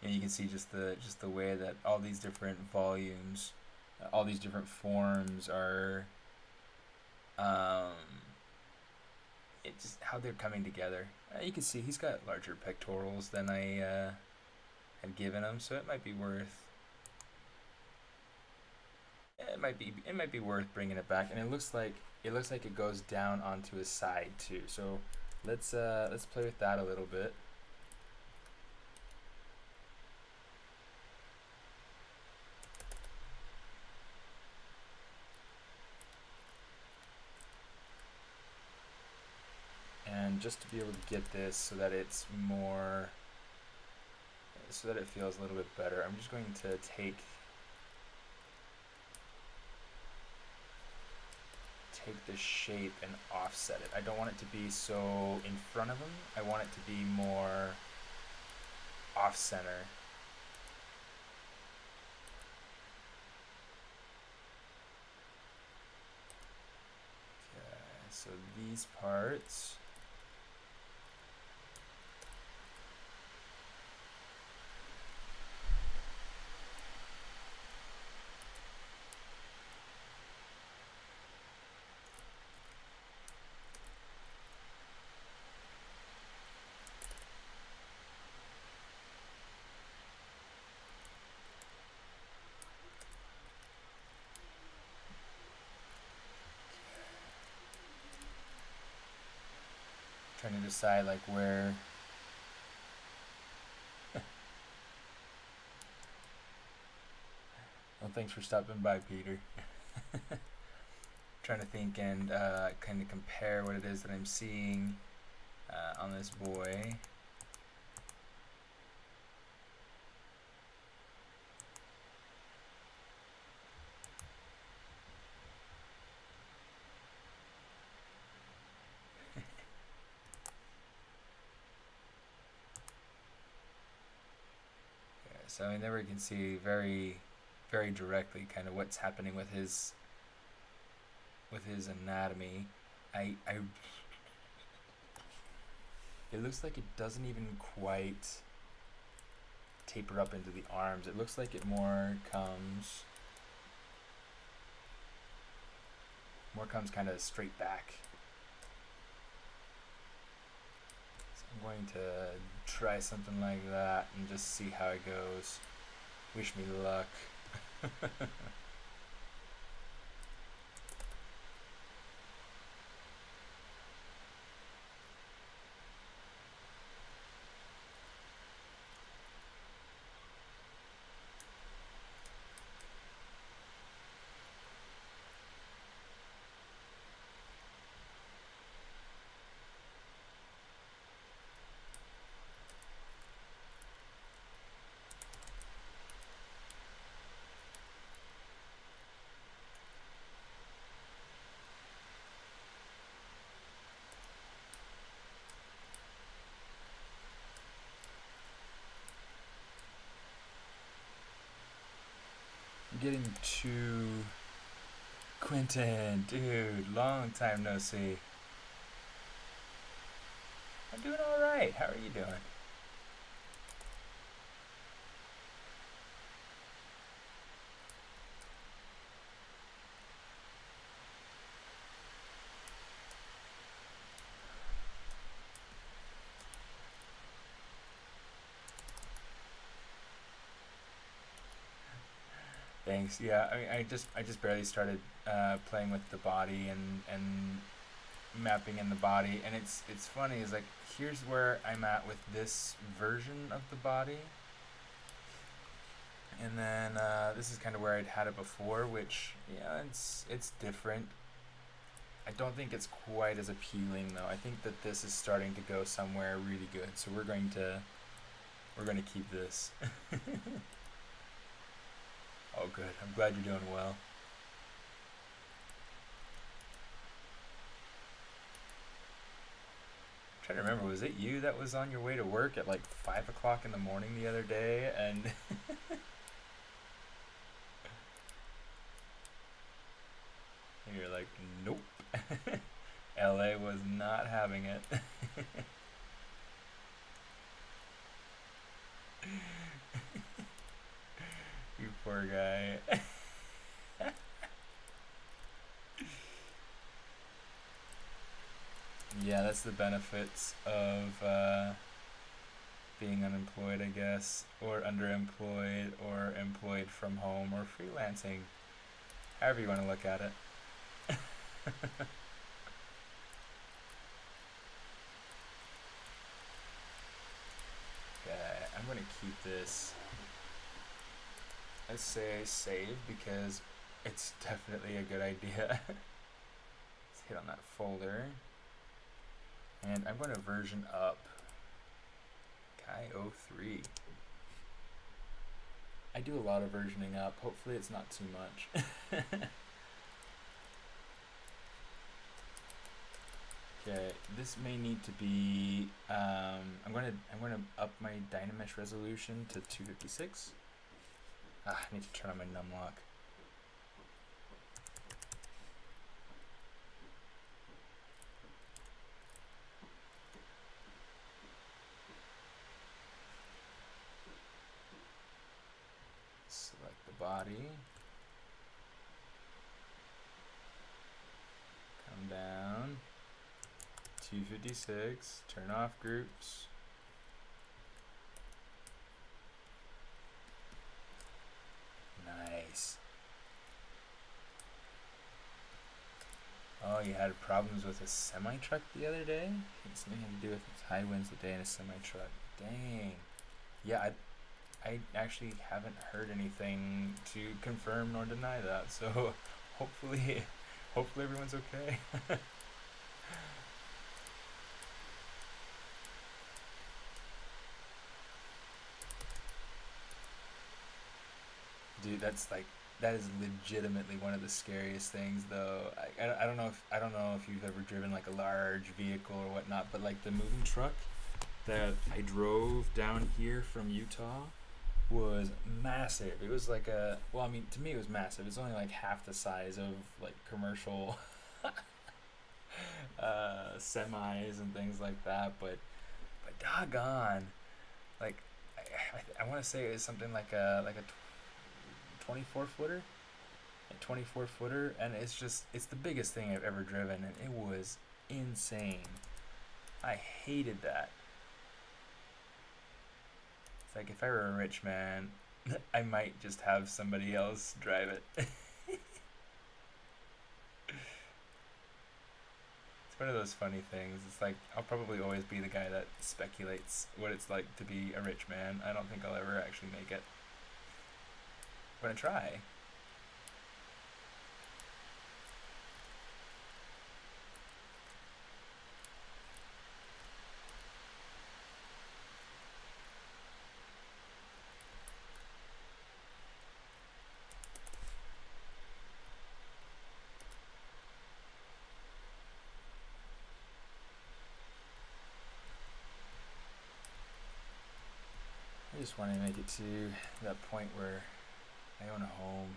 And you can see just the way that all these different volumes, all these different forms are, it just how they're coming together. You can see he's got larger pectorals than I had given him, so it might be worth. It might be worth bringing it back, and it looks like it goes down onto his side too. So let's play with that a little bit. And just to be able to get this so that it's more, so that it feels a little bit better, I'm just going to take the shape and offset it. I don't want it to be so in front of him. I want it to be more off center. Okay, so these parts. Trying to decide like where. Well, thanks for stopping by, Peter. Trying to think and kind of compare what it is that I'm seeing on this boy. So I mean, there we can see very, very directly kind of what's happening with his anatomy. It looks like it doesn't even quite taper up into the arms. It looks like it more comes kind of straight back. So I'm going to try something like that and just see how it goes. Wish me luck. Getting to Quentin, dude, long time no see. I'm doing all right. How are you doing? Thanks. Yeah, I mean, I just barely started playing with the body and mapping in the body, and it's funny. Is like here's where I'm at with this version of the body, and then this is kind of where I'd had it before, which yeah, it's different. I don't think it's quite as appealing though. I think that this is starting to go somewhere really good. So we're going to keep this. Oh, good. I'm glad you're doing well. I'm trying to remember, was it you that was on your way to work at like 5 o'clock in the morning the other day? And you're like, nope. LA was not having it. You poor guy. Yeah, that's the benefits of being unemployed, I guess, or underemployed, or employed from home, or freelancing, however you want to look at it. Okay, I'm going to keep this. Let's say save because it's definitely a good idea. Let's hit on that folder. And I'm going to version up Kai03. I do a lot of versioning up. Hopefully it's not too much. Okay, this may need to be. I'm going to up my Dynamesh resolution to 256. I need to turn on my num lock. Select the body. Come down. 256. Turn off groups. Nice. Oh, you had problems with a semi-truck the other day? Something had to do with high winds today in a semi-truck. Dang. Yeah, I actually haven't heard anything to confirm nor deny that, so hopefully everyone's okay. Dude, that is legitimately one of the scariest things though. I don't know if you've ever driven like a large vehicle or whatnot, but like the moving truck that I drove down here from Utah was massive. It was like well, I mean, to me it was massive. It's only like half the size of like commercial semis and things like that, but doggone, like I want to say it was something like a 24 footer, a 24 footer, and it's the biggest thing I've ever driven, and it was insane. I hated that. It's like if I were a rich man, I might just have somebody else drive it. It's one of those funny things. It's like I'll probably always be the guy that speculates what it's like to be a rich man. I don't think I'll ever actually make it. I'm gonna try. I just want to make it to that point where I own a home.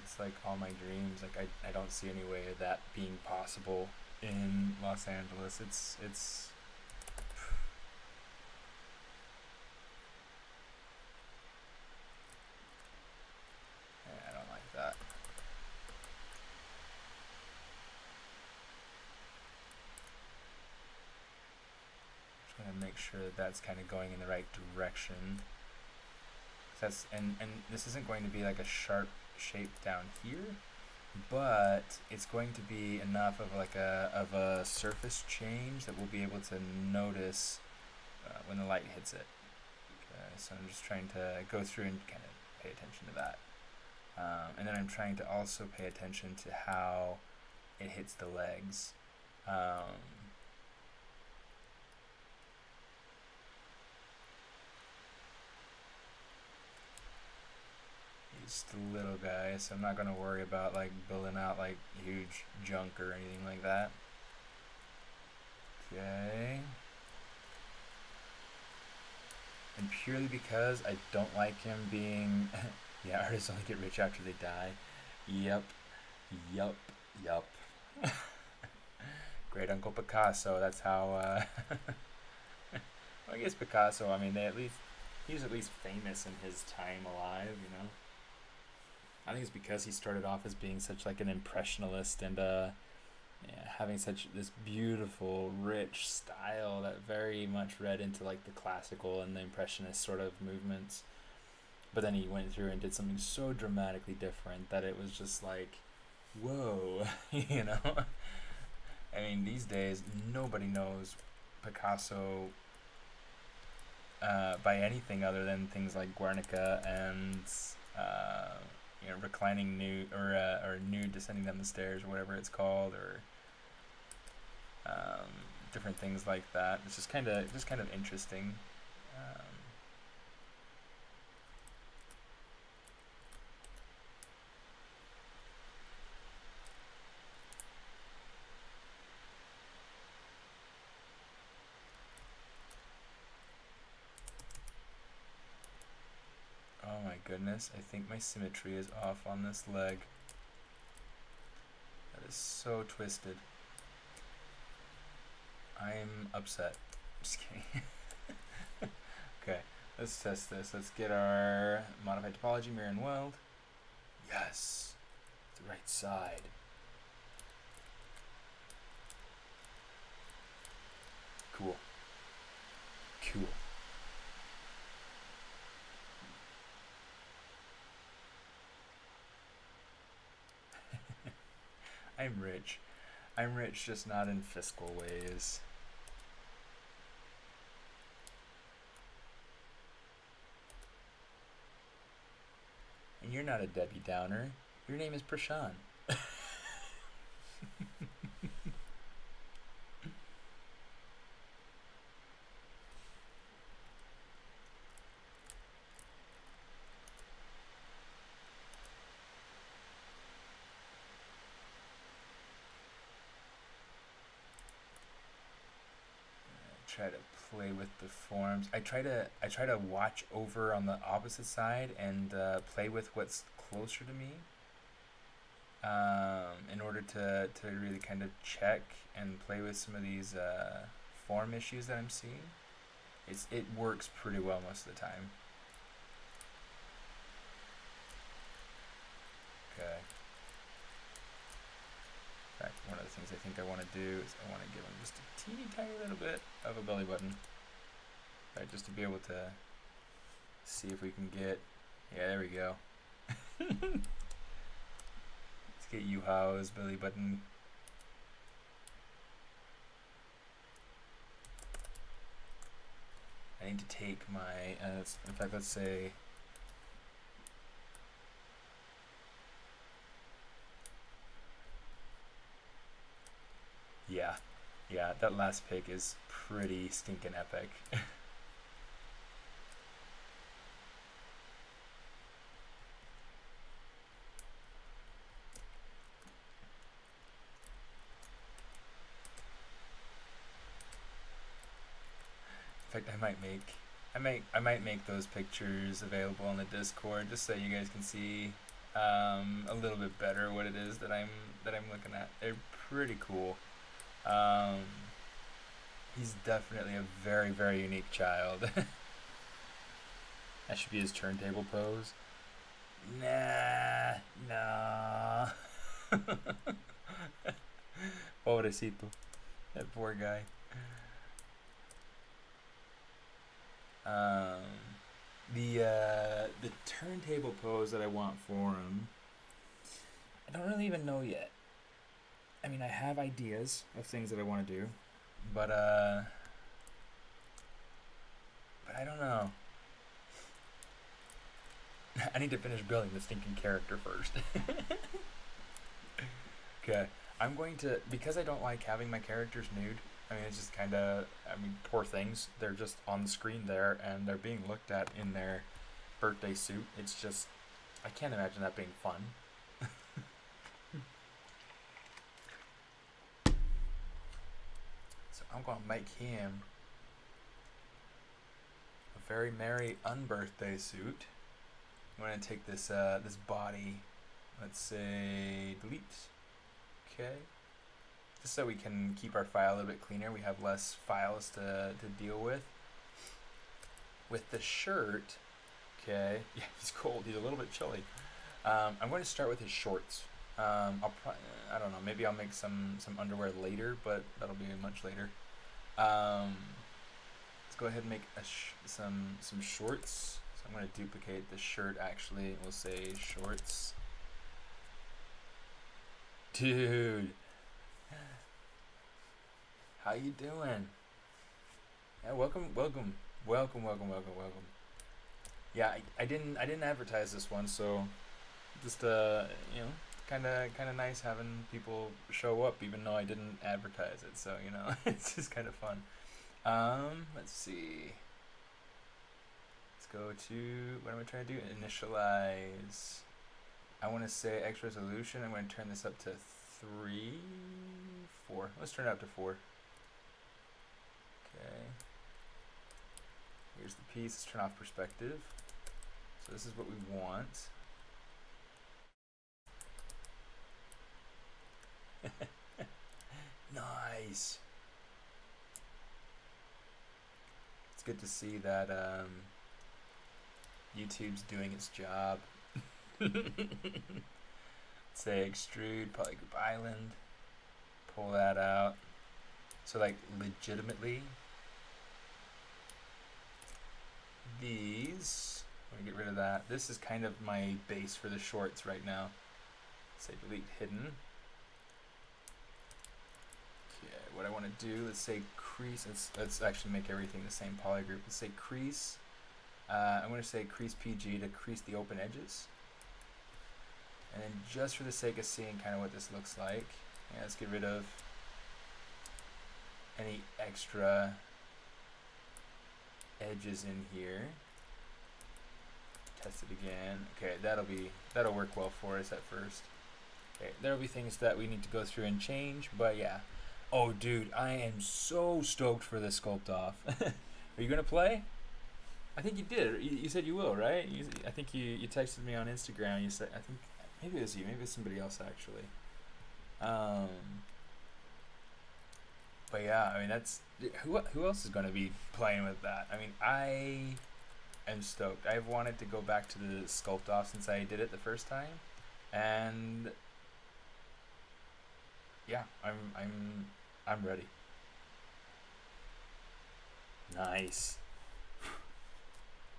It's like all my dreams. Like I don't see any way of that being possible in Los Angeles. It's I don't like that. Just want to make sure that that's kind of going in the right direction. And this isn't going to be like a sharp shape down here, but it's going to be enough of like a surface change that we'll be able to notice when the light hits it. Okay, so I'm just trying to go through and kind of pay attention to that, and then I'm trying to also pay attention to how it hits the legs. Just a little guy, so I'm not gonna worry about like building out like huge junk or anything like that. Okay. And purely because I don't like him being yeah, artists only get rich after they die. Yep. Yup. Yup. Great Uncle Picasso, that's how well, I guess Picasso, I mean he was at least famous in his time alive, you know. I think it's because he started off as being such like an impressionist and yeah, having such this beautiful, rich style that very much read into like the classical and the impressionist sort of movements. But then he went through and did something so dramatically different that it was just like, whoa, you know. I mean, these days nobody knows Picasso by anything other than things like Guernica and uh, you know, reclining nude or nude descending down the stairs or whatever it's called, or different things like that. It's just kind of interesting. Um, goodness. I think my symmetry is off on this leg. That is so twisted. I'm upset. Just kidding. Okay, let's test this. Let's get our modified topology, mirror and weld. Yes, the right side. Cool. Cool. I'm rich. I'm rich, just not in fiscal ways. And you're not a Debbie Downer. Your name is Prashan. Try to play with the forms. I try to watch over on the opposite side and play with what's closer to me, in order to really kind of check and play with some of these form issues that I'm seeing. It works pretty well most of the time. Okay. In fact, one of the things I think I want to do is I want to give him just a teeny tiny little bit of a belly button. Right, just to be able to see if we can get, yeah, there we go. Let's get Yuhao's belly button. I need to take my, in fact, let's say, yeah, that last pick is pretty stinking epic. In fact, I might make those pictures available on the Discord just so you guys can see a little bit better what it is that I'm looking at. They're pretty cool. He's definitely a very, very unique child. That should be his turntable pose. Nah. Pobrecito. That poor guy. The turntable pose that I want for him, I don't really even know yet. I mean, I have ideas of things that I want to do, but I don't know. I need to finish building the stinking character first. Okay, I'm going to, because I don't like having my characters nude. I mean, it's just kind of, poor things. They're just on the screen there, and they're being looked at in their birthday suit. It's just, I can't imagine that being fun. So I'm going to make him a very merry unbirthday suit. I'm going to take this this body, let's say, delete. Okay. Just so we can keep our file a little bit cleaner. We have less files to deal with. With the shirt, okay, yeah, he's cold. He's a little bit chilly. I'm going to start with his shorts. I don't know. Maybe I'll make some underwear later, but that'll be much later. Let's go ahead and make some shorts. So I'm going to duplicate the shirt. Actually, we'll say shorts. Dude, how you doing? Yeah, welcome. Yeah, I didn't advertise this one, so just kind of nice having people show up even though I didn't advertise it. So it's just kind of fun. Let's see. Let's go to, what am I trying to do? Initialize. I want to say X resolution. I'm going to turn this up to 3, 4. Let's turn it up to 4. Okay. Here's the piece. Let's turn off perspective. So this is what we want. Nice. It's good to see that YouTube's doing its job. Say extrude polygroup island. Pull that out. So like legitimately, these, I'm gonna get rid of that. This is kind of my base for the shorts right now. Say delete hidden. Okay, what I want to do, let's say crease. Let's actually make everything the same polygroup. Let's say crease. I'm going to say crease PG to crease the open edges. And then just for the sake of seeing kind of what this looks like, yeah, let's get rid of any extra edges in here. Test it again. Okay, that'll work well for us at first. Okay, there'll be things that we need to go through and change, but yeah. Oh, dude, I am so stoked for this sculpt off. Are you gonna play? I think you did. You said you will, right? I think you texted me on Instagram. You said, I think maybe it was you, maybe it was somebody else actually. But yeah, I mean that's who else is gonna be playing with that? I mean, I am stoked. I've wanted to go back to the sculpt off since I did it the first time, and yeah, I'm ready. Nice.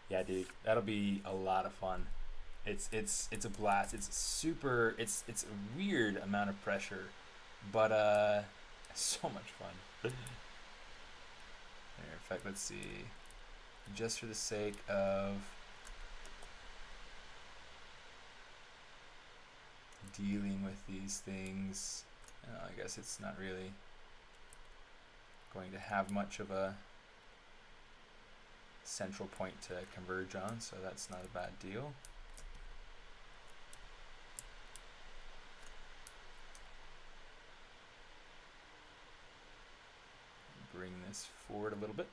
Yeah, dude, that'll be a lot of fun. It's a blast. It's super. It's a weird amount of pressure, but so much fun. Here, in fact, let's see. Just for the sake of dealing with these things, I guess it's not really going to have much of a central point to converge on, so that's not a bad deal. Bring this forward a little bit.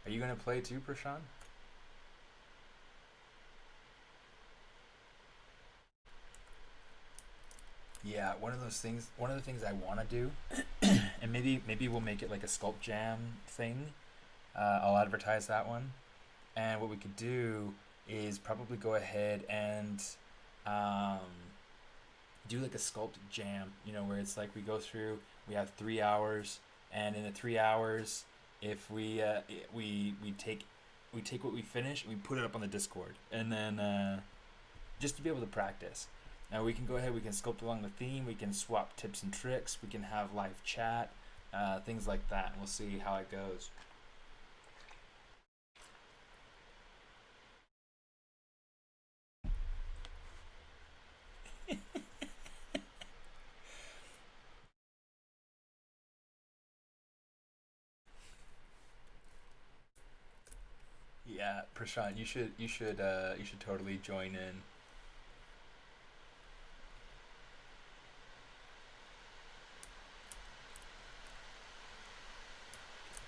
Are you going to play too, Prashant? Yeah, one of the things I want to do, and maybe we'll make it like a sculpt jam thing. I'll advertise that one. And what we could do is probably go ahead and do like a sculpt jam, where it's like we go through, we have 3 hours, and in the 3 hours, if we take what we finish and we put it up on the Discord, and then just to be able to practice. Now we can go ahead, we can sculpt along the theme, we can swap tips and tricks, we can have live chat, things like that, and we'll see how it goes. Yeah, Prashant, you should totally join in.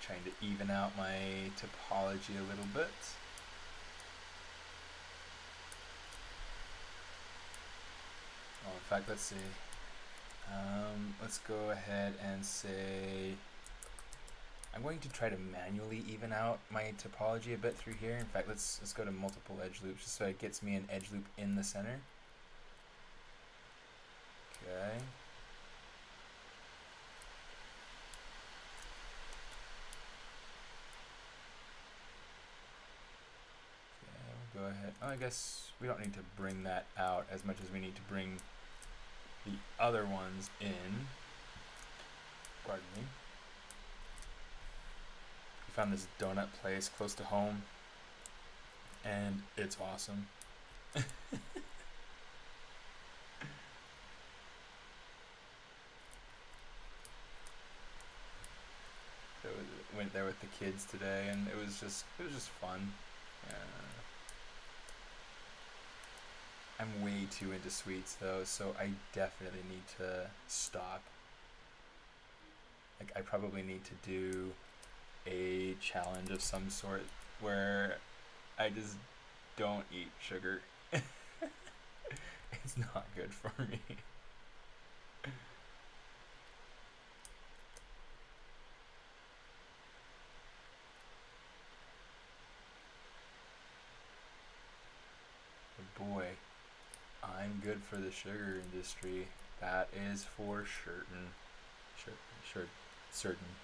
Trying to even out my topology a little bit. Oh, in fact, let's see. Let's go ahead and say I'm going to try to manually even out my topology a bit through here. In fact, let's go to multiple edge loops just so it gets me an edge loop in the center. Okay. Go ahead. Oh, I guess we don't need to bring that out as much as we need to bring the other ones in. Pardon me. We found this donut place close to home, and it's awesome. So went there with the kids today, and it was just fun. I'm way too into sweets though, so I definitely need to stop. Like I probably need to do a challenge of some sort where I just don't eat sugar. It's not good for me. But boy, I'm good for the sugar industry. That is for certain. Certain.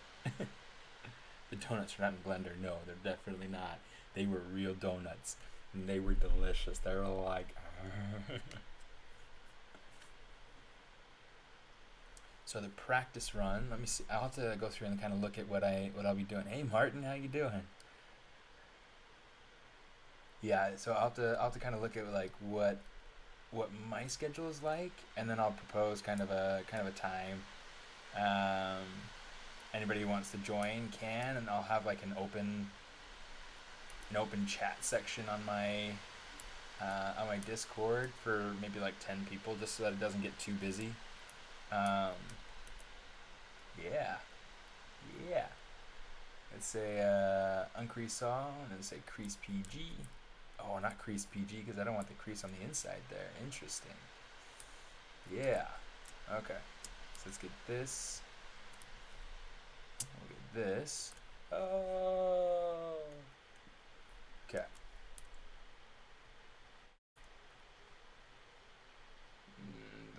The donuts are not in blender. No, they're definitely not. They were real donuts. And they were delicious. They were like. So the practice run. Let me see. I'll have to go through and kind of look at what I'll be doing. Hey Martin, how you doing? Yeah. So I'll have to kind of look at like what my schedule is like, and then I'll propose kind of a time. Um, Anybody who wants to join can, and I'll have like an open chat section on my Discord for maybe like 10 people, just so that it doesn't get too busy. Um, yeah, yeah. Let's say uncrease saw, and then say crease PG. Oh, not crease PG because I don't want the crease on the inside there. Interesting. Yeah. Okay. So let's get this. We'll get this. Oh. Okay.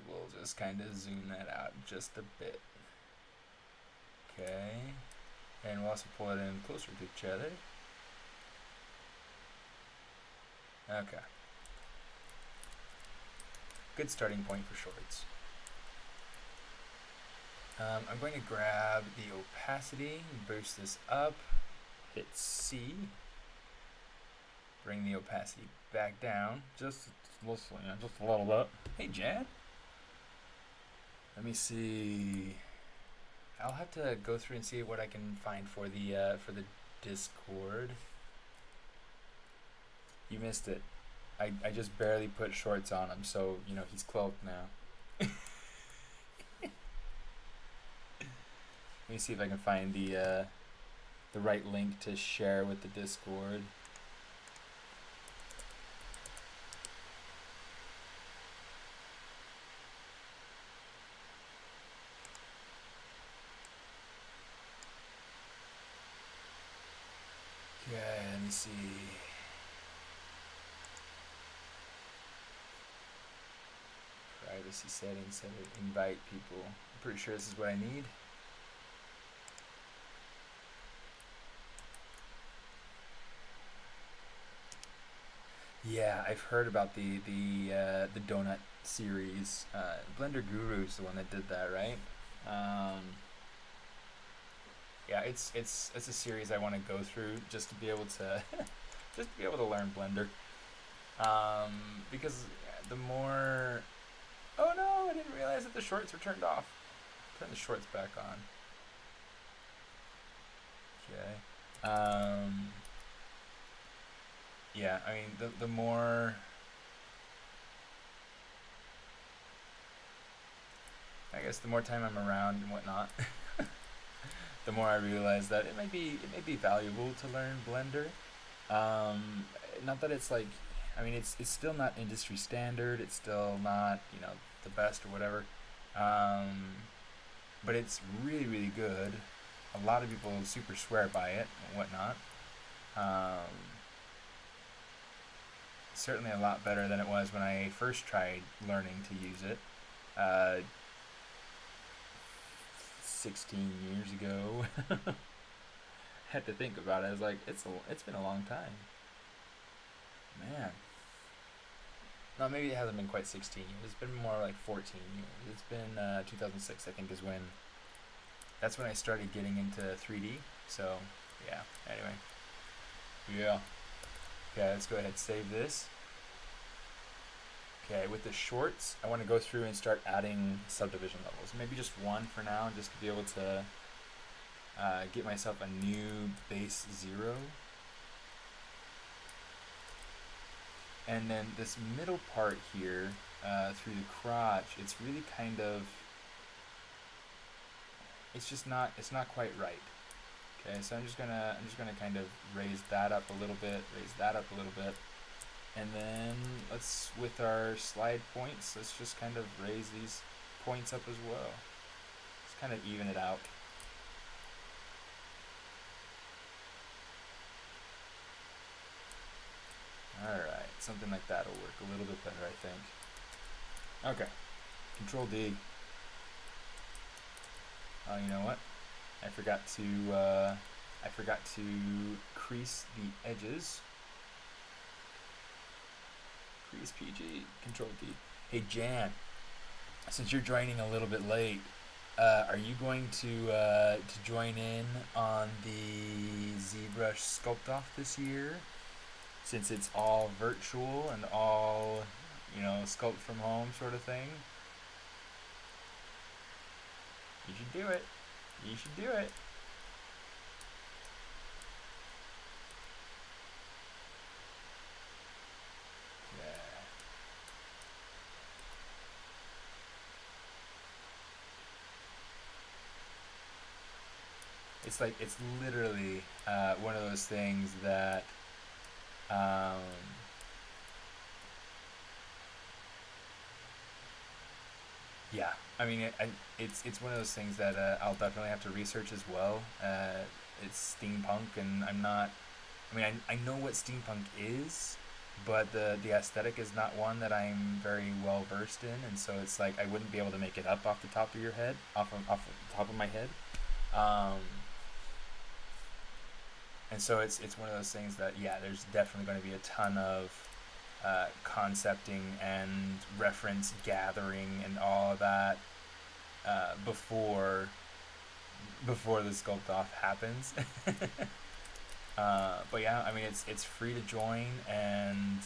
We'll just kind of zoom that out just a bit. Okay. And we'll also pull it in closer to each other. Okay. Good starting point for shorts. I'm going to grab the opacity, boost this up, hit C, bring the opacity back down, just a little bit. Hey, Jan. Let me see. I'll have to go through and see what I can find for the Discord. You missed it. I just barely put shorts on him, so he's cloaked now. Let me see if I can find the right link to share with the Discord. Okay, let me see. Privacy settings, set it, invite people. I'm pretty sure this is what I need. Yeah, I've heard about the donut series. Blender Guru's the one that did that, right? Um, yeah, it's a series I want to go through just to be able to just to be able to learn Blender. Because the more, oh no, I didn't realize that the shorts were turned off. Turn the shorts back on. Okay. Yeah, I mean the more, I guess the more time I'm around and whatnot, the more I realize that it may be valuable to learn Blender. Um, Not that it's like, I mean it's still not industry standard. It's still not the best or whatever. Um, but it's really really good. A lot of people super swear by it and whatnot. Um, Certainly a lot better than it was when I first tried learning to use it. Uh, 16 years ago. Had to think about it. I was like, it's been a long time, man. No, maybe it hasn't been quite 16 years. It's been more like 14 years. It's been 2006, I think, is when. That's when I started getting into 3D. So yeah. Anyway, yeah. Okay, let's go ahead and save this. Okay, with the shorts, I want to go through and start adding subdivision levels. Maybe just one for now, just to be able to get myself a new base 0. And then this middle part here, through the crotch, it's really kind of, it's not quite right. Okay, so I'm just gonna kind of raise that up a little bit, raise that up a little bit, and then let's, with our slide points, let's just kind of raise these points up as well. Let's kind of even it out. Alright, something like that will work a little bit better, I think. Okay, Control D. Oh, you know what? I forgot to crease the edges. Crease PG, Control D. Hey Jan, since you're joining a little bit late, are you going to join in on the ZBrush Sculpt Off this year? Since it's all virtual and all, sculpt from home sort of thing. You should do it. You should do it. Yeah. It's literally one of those things that um, yeah, I mean, it's one of those things that I'll definitely have to research as well. It's steampunk, and I'm not. I mean, I know what steampunk is, but the aesthetic is not one that I'm very well versed in, and so it's like I wouldn't be able to make it up off the top of your head, off the top of my head. Um, and so it's one of those things that, yeah, there's definitely going to be a ton of concepting and reference gathering and all of that before the sculpt off happens. But yeah, I mean, it's free to join, and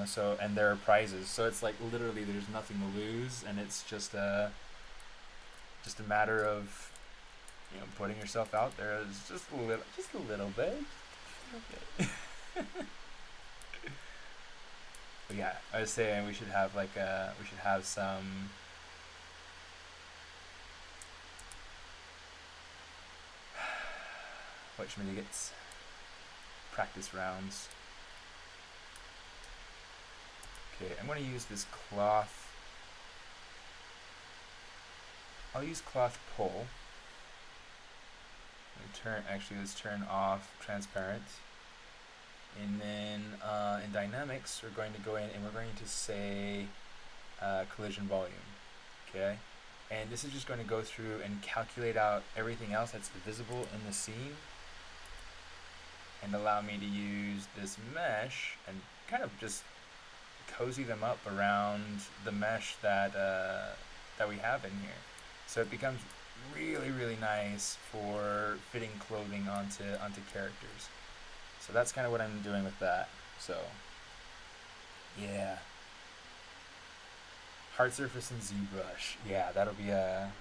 so, and there are prizes, so it's like literally there's nothing to lose, and it's just a matter of putting yourself out there just a little bit, just a little bit. But yeah, I was saying we should have some whatchamadiggits practice rounds. Okay, I'm going to use this cloth. I'll use cloth pull. Let's turn off transparent. And then in dynamics, we're going to go in and we're going to say collision volume. Okay? And this is just going to go through and calculate out everything else that's visible in the scene, and allow me to use this mesh and kind of just cozy them up around the mesh that we have in here. So it becomes really, really nice for fitting clothing onto characters. So that's kind of what I'm doing with that. So yeah, hard surface and ZBrush. Yeah, that'll be a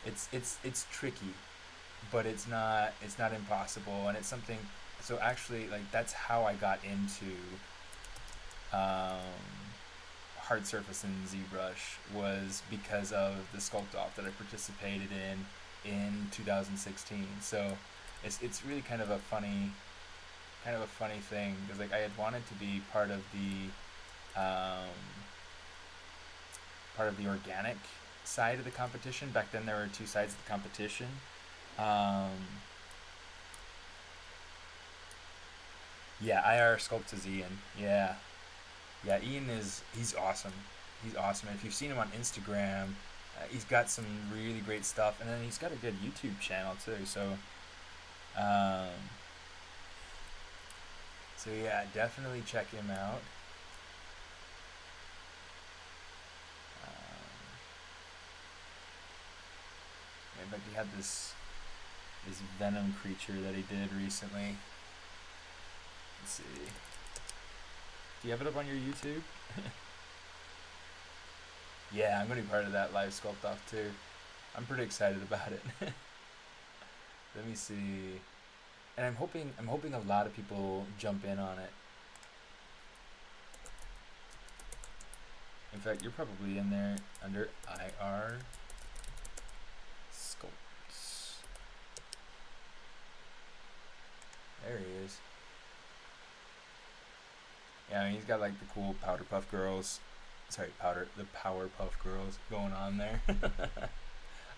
it's tricky, but it's not impossible, and it's something. So actually, like, that's how I got into hard surface and ZBrush, was because of the sculpt off that I participated in 2016. So it's really kind of a funny thing, because like I had wanted to be part of the organic side of the competition. Back then there were two sides of the competition. Yeah, IR sculpt is Ian. Yeah. Yeah, Ian he's awesome. He's awesome. And if you've seen him on Instagram, he's got some really great stuff, and then he's got a good YouTube channel too. Um, so yeah, definitely check him out. Um, yeah, but he had this venom creature that he did recently. Let's see. Do you have it up on your YouTube? Yeah, I'm gonna be part of that live sculpt off too. I'm pretty excited about it. Let me see. And I'm hoping a lot of people jump in on it. In fact, you're probably in there under IR sculpts. There he is. Yeah, I mean, he's got like the cool Powderpuff Girls. Sorry, the Powerpuff Girls going on there.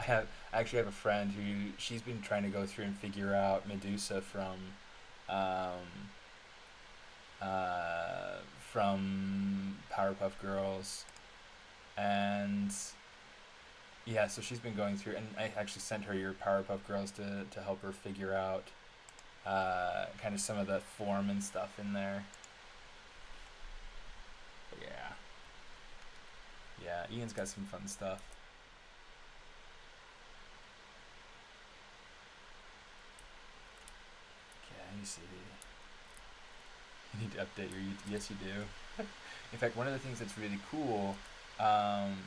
I actually have a friend who she's been trying to go through and figure out Medusa um, from Powerpuff Girls, and yeah, so she's been going through, and I actually sent her your Powerpuff Girls to help her figure out kind of some of the form and stuff in there. But yeah, Ian's got some fun stuff. Okay, let me see. You need to update your YouTube. Yes, you do. In fact, one of the things that's really cool, um,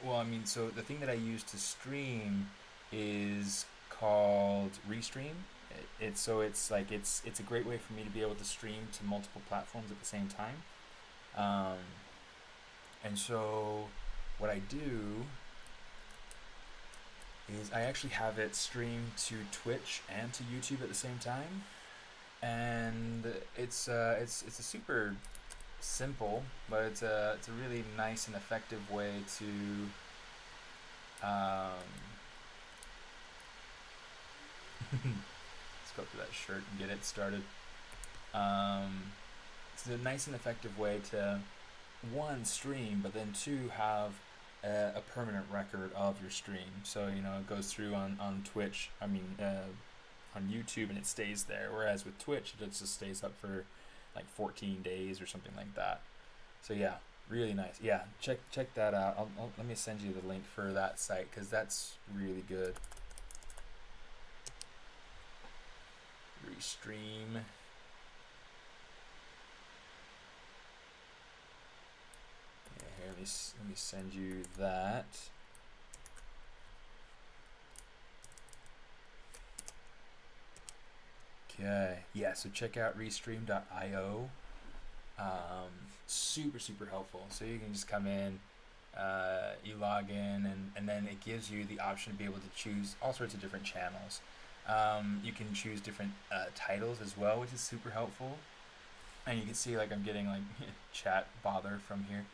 well, I mean, so the thing that I use to stream is called Restream. It's a great way for me to be able to stream to multiple platforms at the same time. Um, and so what I do is I actually have it streamed to Twitch and to YouTube at the same time, and it's a super simple, but it's a really nice and effective way to let's go through that shirt and get it started. It's a nice and effective way to one stream, but then two have a permanent record of your stream. So it goes through on Twitch. I mean, on YouTube, and it stays there. Whereas with Twitch, it just stays up for like 14 days or something like that. So yeah, really nice. Yeah, check that out. Let me send you the link for that site because that's really good. Restream. Yeah, here, let me send you that. Okay, yeah, so check out restream.io. Super helpful. So you can just come in, you log in, and then it gives you the option to be able to choose all sorts of different channels. You can choose different titles as well, which is super helpful. And you can see like I'm getting like chat bother from here.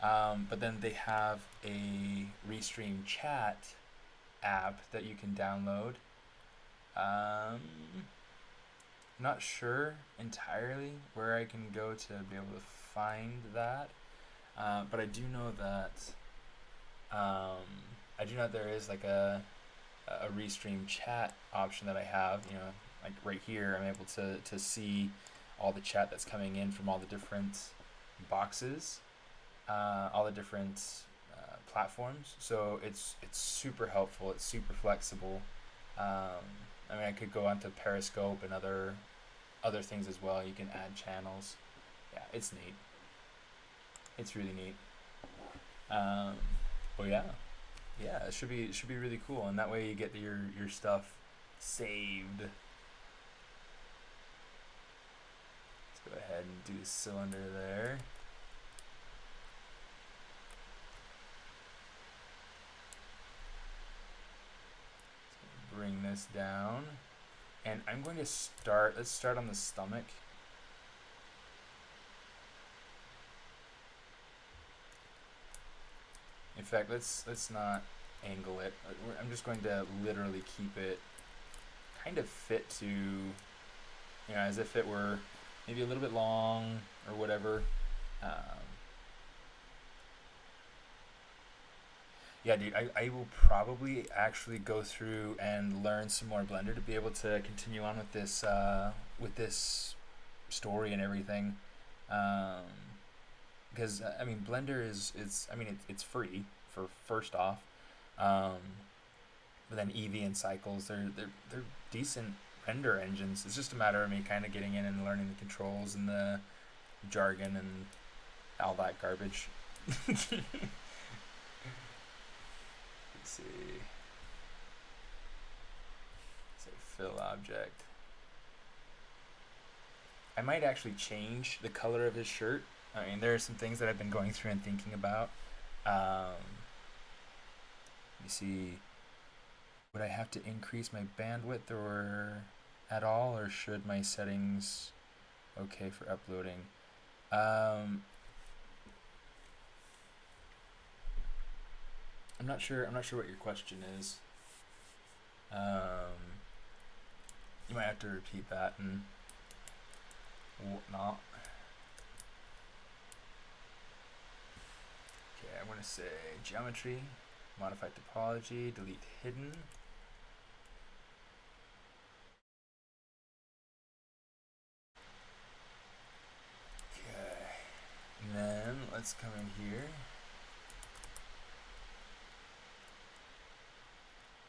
But then they have a Restream chat app that you can download. Not sure entirely where I can go to be able to find that, but I do know that there is like a Restream chat option that I have. Like right here, I'm able to see all the chat that's coming in from all the different boxes, all the different platforms. So it's super helpful. It's super flexible. I mean, I could go onto Periscope and other things as well. You can add channels. Yeah, it's neat. It's really neat. But yeah, it should be really cool, and that way you get your stuff saved. Let's go ahead and do the cylinder there. Bring this down, and I'm going to let's start on the stomach. In fact, let's not angle it. I'm just going to literally keep it kind of fit to, as if it were maybe a little bit long or whatever. Yeah, dude, I will probably actually go through and learn some more Blender to be able to continue on with this story and everything. Because I mean, Blender it's free for first off, but then Eevee and Cycles, they're decent render engines. It's just a matter of me kind of getting in and learning the controls and the jargon and all that garbage. Let's see. Say fill object. I might actually change the color of his shirt I mean, there are some things that I've been going through and thinking about. You see, would I have to increase my bandwidth or at all, or should my settings okay for uploading? Um, I'm not sure. I'm not sure what your question is. You might have to repeat that and whatnot. Okay, I'm gonna say geometry, modify topology, delete hidden. Okay, and then let's come in here.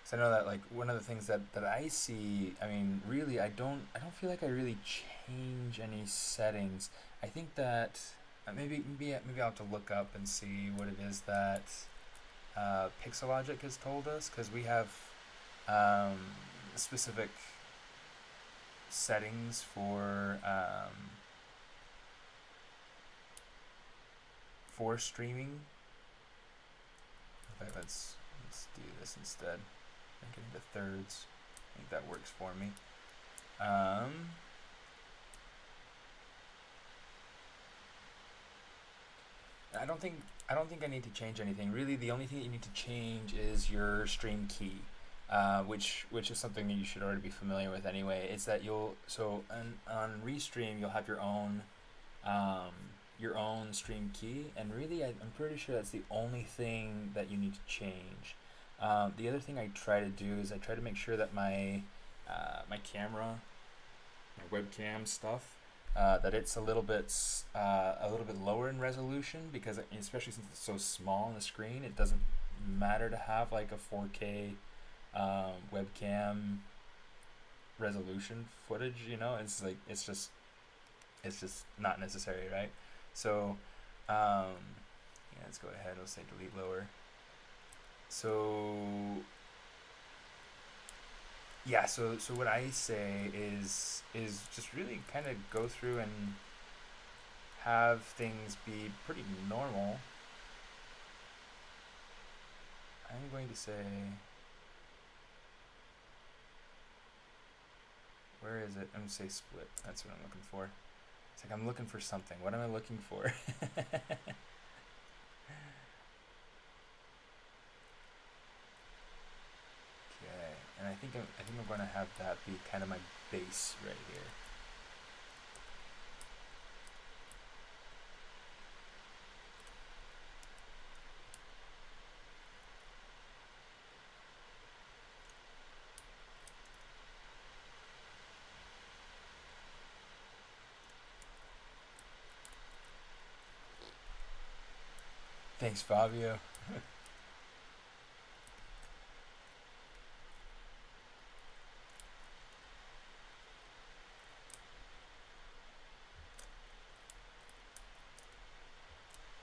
So I know that like one of the things that I see, I mean, really, I don't feel like I really change any settings. I think that maybe I'll have to look up and see what it is that Pixelogic has told us, because we have um, specific settings for streaming. Okay, let's do this instead. Make it into thirds. I think that works for me. I don't think I need to change anything. Really, the only thing that you need to change is your stream key, which is something that you should already be familiar with anyway. It's that on Restream you'll have your own stream key, and really I'm pretty sure that's the only thing that you need to change. The other thing I try to do is I try to make sure that my camera, my webcam stuff, that it's a little bit lower in resolution, because especially since it's so small on the screen, it doesn't matter to have like a 4K webcam resolution footage. It's just not necessary, right? So yeah, let's go ahead. Let's say delete lower. So yeah, so what I say is just really kind of go through and have things be pretty normal. I'm going to say, where is it? I'm going to say split. That's what I'm looking for. It's like I'm looking for something. What am I looking for? Okay, and I think I'm going to have that be kind of my base right here. Thanks, Fabio. I'm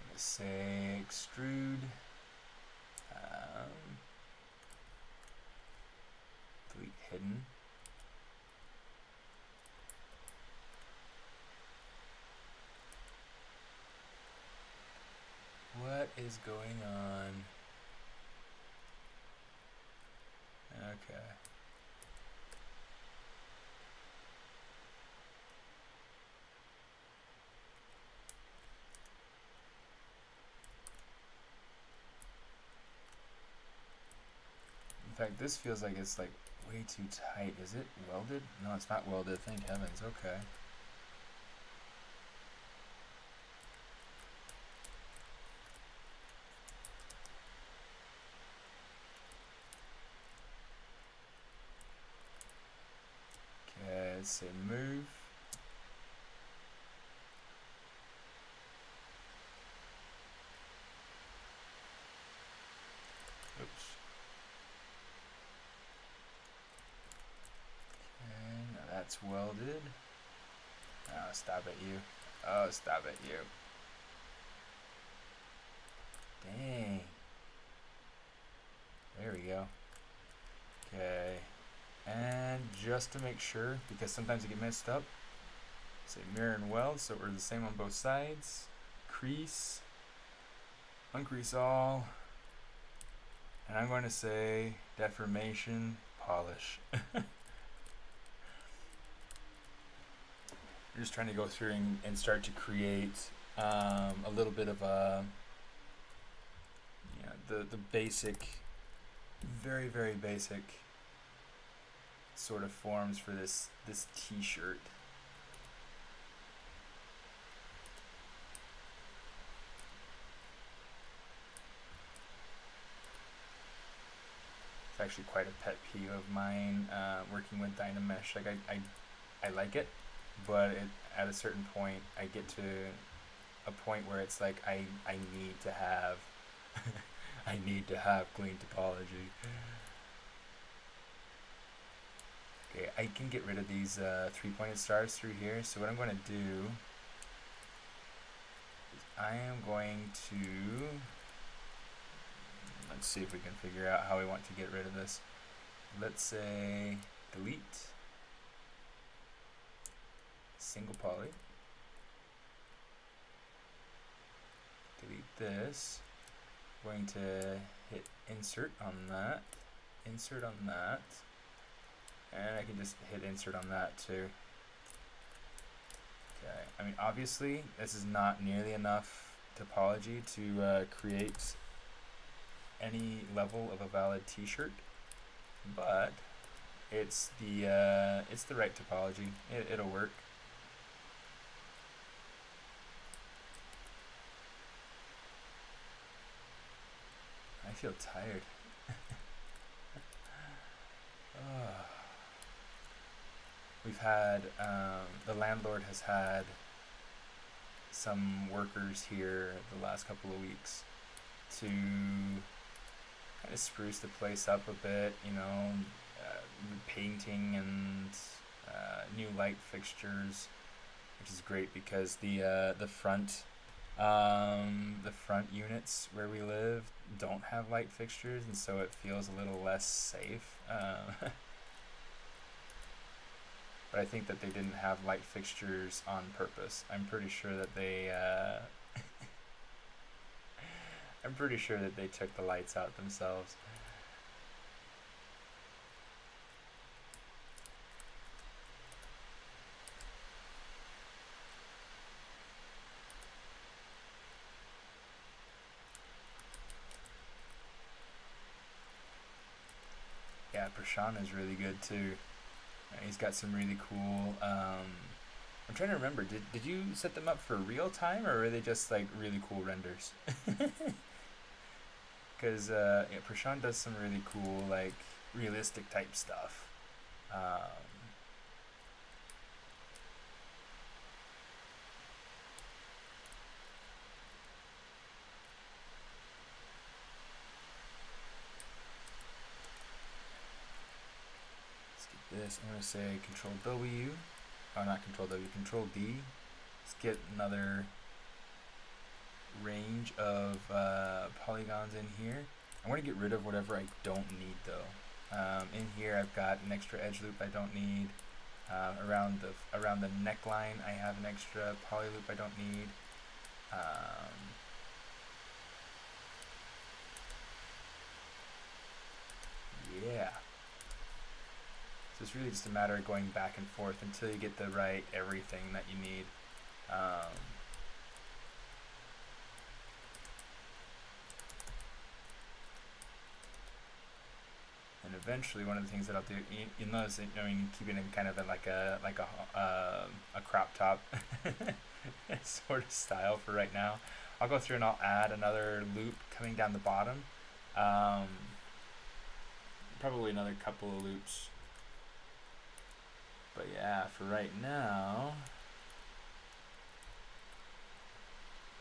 going to say extrude. Delete hidden. What is going on? Okay. In fact, this feels like it's like way too tight. Is it welded? No, it's not welded. Thank heavens. Okay. Okay, let's say move. Oops. Okay, now that's welded. Oh, stop it, you. Oh, stop it, you. Dang. There we go. Okay. And just to make sure, because sometimes it get messed up, say mirror and weld, so we're the same on both sides. increase all, and I'm going to say deformation polish. I'm just trying to go through and start to create a little bit of a, the basic, very, very basic sort of forms for this t-shirt. It's actually quite a pet peeve of mine, working with Dynamesh. Like I like it, but at a certain point I get to a point where it's like I need to have I need to have clean topology. Okay, I can get rid of these three-pointed stars through here. So what I'm going to do is I am going to, let's see if we can figure out how we want to get rid of this. Let's say delete single poly. Delete this. I'm going to hit insert on that, insert on that, and I can just hit insert on that too. Okay, I mean obviously this is not nearly enough topology to create any level of a valid t-shirt, but it's the right topology. It'll work. I feel tired. We've had, the landlord has had some workers here the last couple of weeks to kind of spruce the place up a bit, painting and new light fixtures, which is great because the front units where we live don't have light fixtures, and so it feels a little less safe. But I think that they didn't have light fixtures on purpose. I'm pretty sure that they I'm pretty sure that they took the lights out themselves. Yeah, Prashant is really good too. He's got some really cool, I'm trying to remember, did you set them up for real time, or were they just like really cool renders? Because Prashant does some really cool, like, realistic type stuff. This, I'm going to say Control W, oh not Control W, Control D. Let's get another range of polygons in here. I want to get rid of whatever I don't need though. In here I've got an extra edge loop I don't need. Around the neckline I have an extra poly loop I don't need. Yeah. So it's really just a matter of going back and forth until you get the right everything that you need. And eventually, one of the things that I'll do, you notice, I mean, keeping it kind of in like a crop top sort of style for right now. I'll go through and I'll add another loop coming down the bottom. Probably another couple of loops. But yeah, for right now,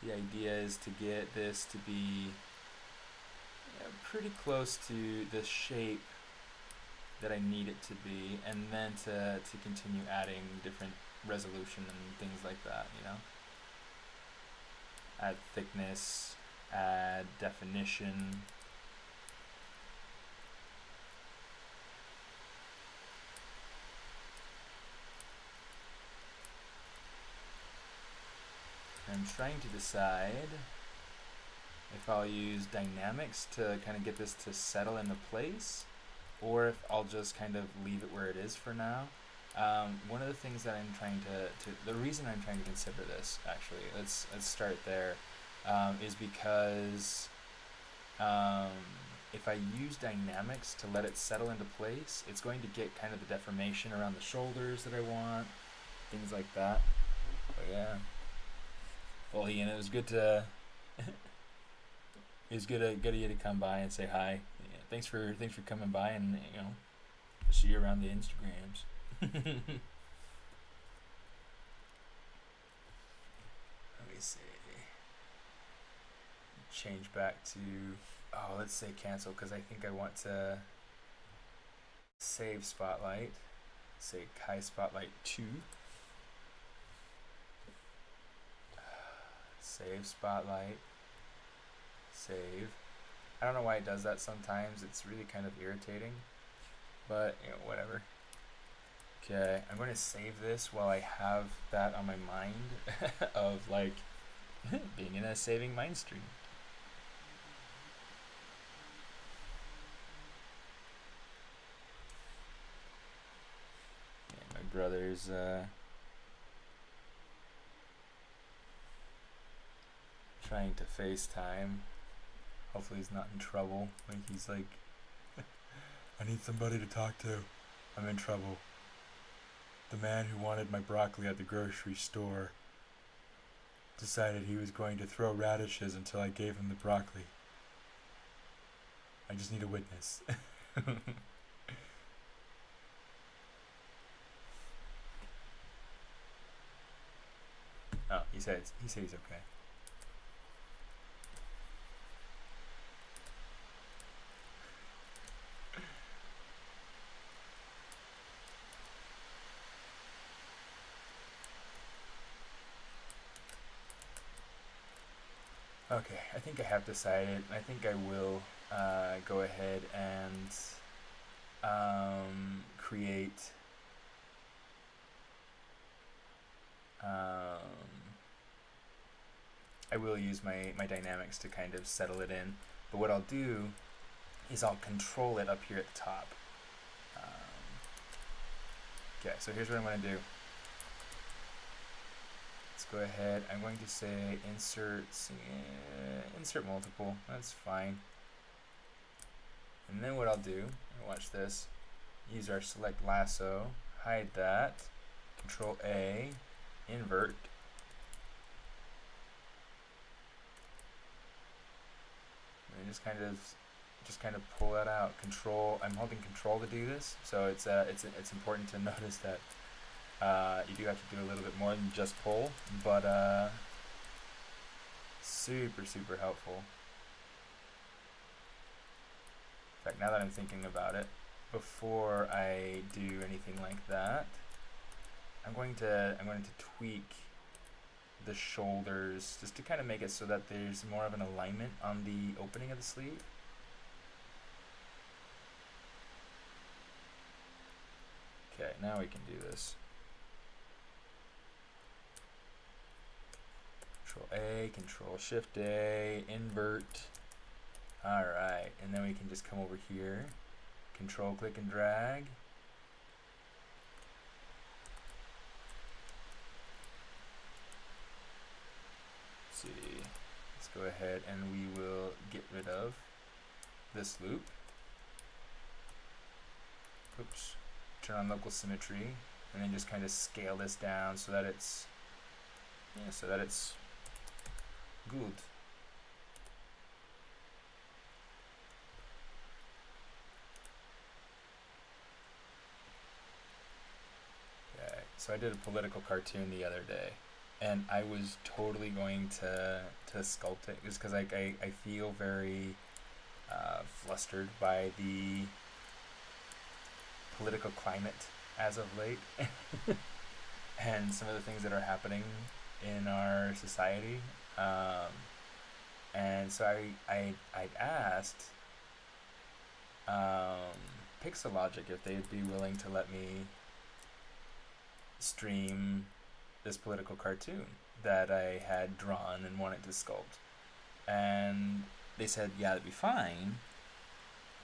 the idea is to get this to be pretty close to the shape that I need it to be, and then to continue adding different resolution and things like that, Add thickness, add definition. I'm trying to decide if I'll use dynamics to kind of get this to settle into place, or if I'll just kind of leave it where it is for now. One of the things that I'm trying the reason I'm trying to consider this, actually, let's start there, is because if I use dynamics to let it settle into place, it's going to get kind of the deformation around the shoulders that I want, things like that. But yeah. Well, Ian, it was good to it was good of you to come by and say hi. Yeah, thanks for coming by, and see you around the Instagrams. Let me see. Change back to let's say cancel, because I think I want to save Spotlight. Say Kai Spotlight 2. Save Spotlight. Save. I don't know why it does that sometimes. It's really kind of irritating. But, whatever. Okay, I'm going to save this while I have that on my mind of, like, being in a saving mind stream. Yeah, my brother's, trying to FaceTime. Hopefully he's not in trouble. Like, he's like, I need somebody to talk to. I'm in trouble. The man who wanted my broccoli at the grocery store decided he was going to throw radishes until I gave him the broccoli. I just need a witness. Oh, he said he's okay. Okay, I think I have decided. I think I will go ahead and create I will use my dynamics to kind of settle it in, but what I'll do is I'll control it up here at the top. Okay, so here's what I'm going to do. Let's go ahead. I'm going to say insert multiple. That's fine. And then what I'll do, watch this, use our select lasso, hide that, Control A, invert. And just kind of pull that out. I'm holding Control to do this, so it's important to notice that you do have to do a little bit more than just pull, but super helpful. In fact, now that I'm thinking about it, before I do anything like that, I'm going to tweak the shoulders just to kind of make it so that there's more of an alignment on the opening of the sleeve. Okay, now we can do this. Control A, Control Shift A, invert. Alright, and then we can just come over here, Control click and drag. Let's see, let's go ahead and we will get rid of this loop. Oops. Turn on local symmetry, and then just kind of scale this down so that it's good. Okay, so I did a political cartoon the other day, and I was totally going to sculpt it just because I feel very flustered by the political climate as of late and some of the things that are hanopening in our society, and so I'd asked Pixelogic if they'd be willing to let me stream this political cartoon, that I had drawn and wanted to sculpt. And they said, yeah, that'd be fine,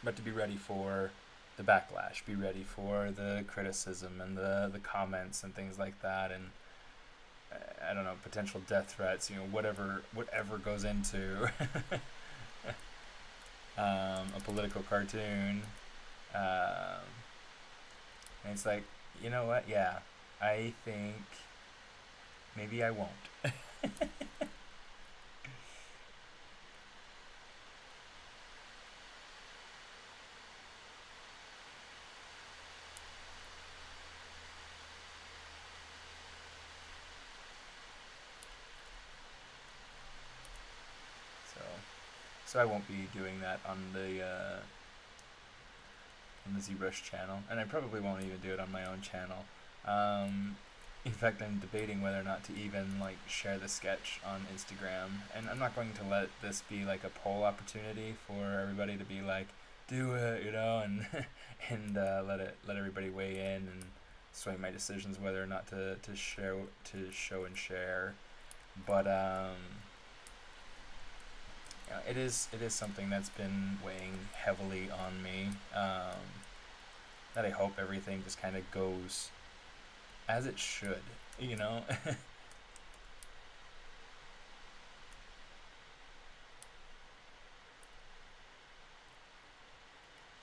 but to be ready for the backlash, be ready for the criticism and the comments and things like that, and I don't know, potential death threats, whatever goes into a political cartoon. And it's like, you know what? Yeah, I think maybe I won't. So, so I won't be doing that on the ZBrush channel, and I probably won't even do it on my own channel. In fact, I'm debating whether or not to even like share the sketch on Instagram, and I'm not going to let this be like a poll opportunity for everybody to be like, do it, and let everybody weigh in and sway my decisions whether or not to show and share. But it is something that's been weighing heavily on me. That I hope everything just kind of goes as it should, Let's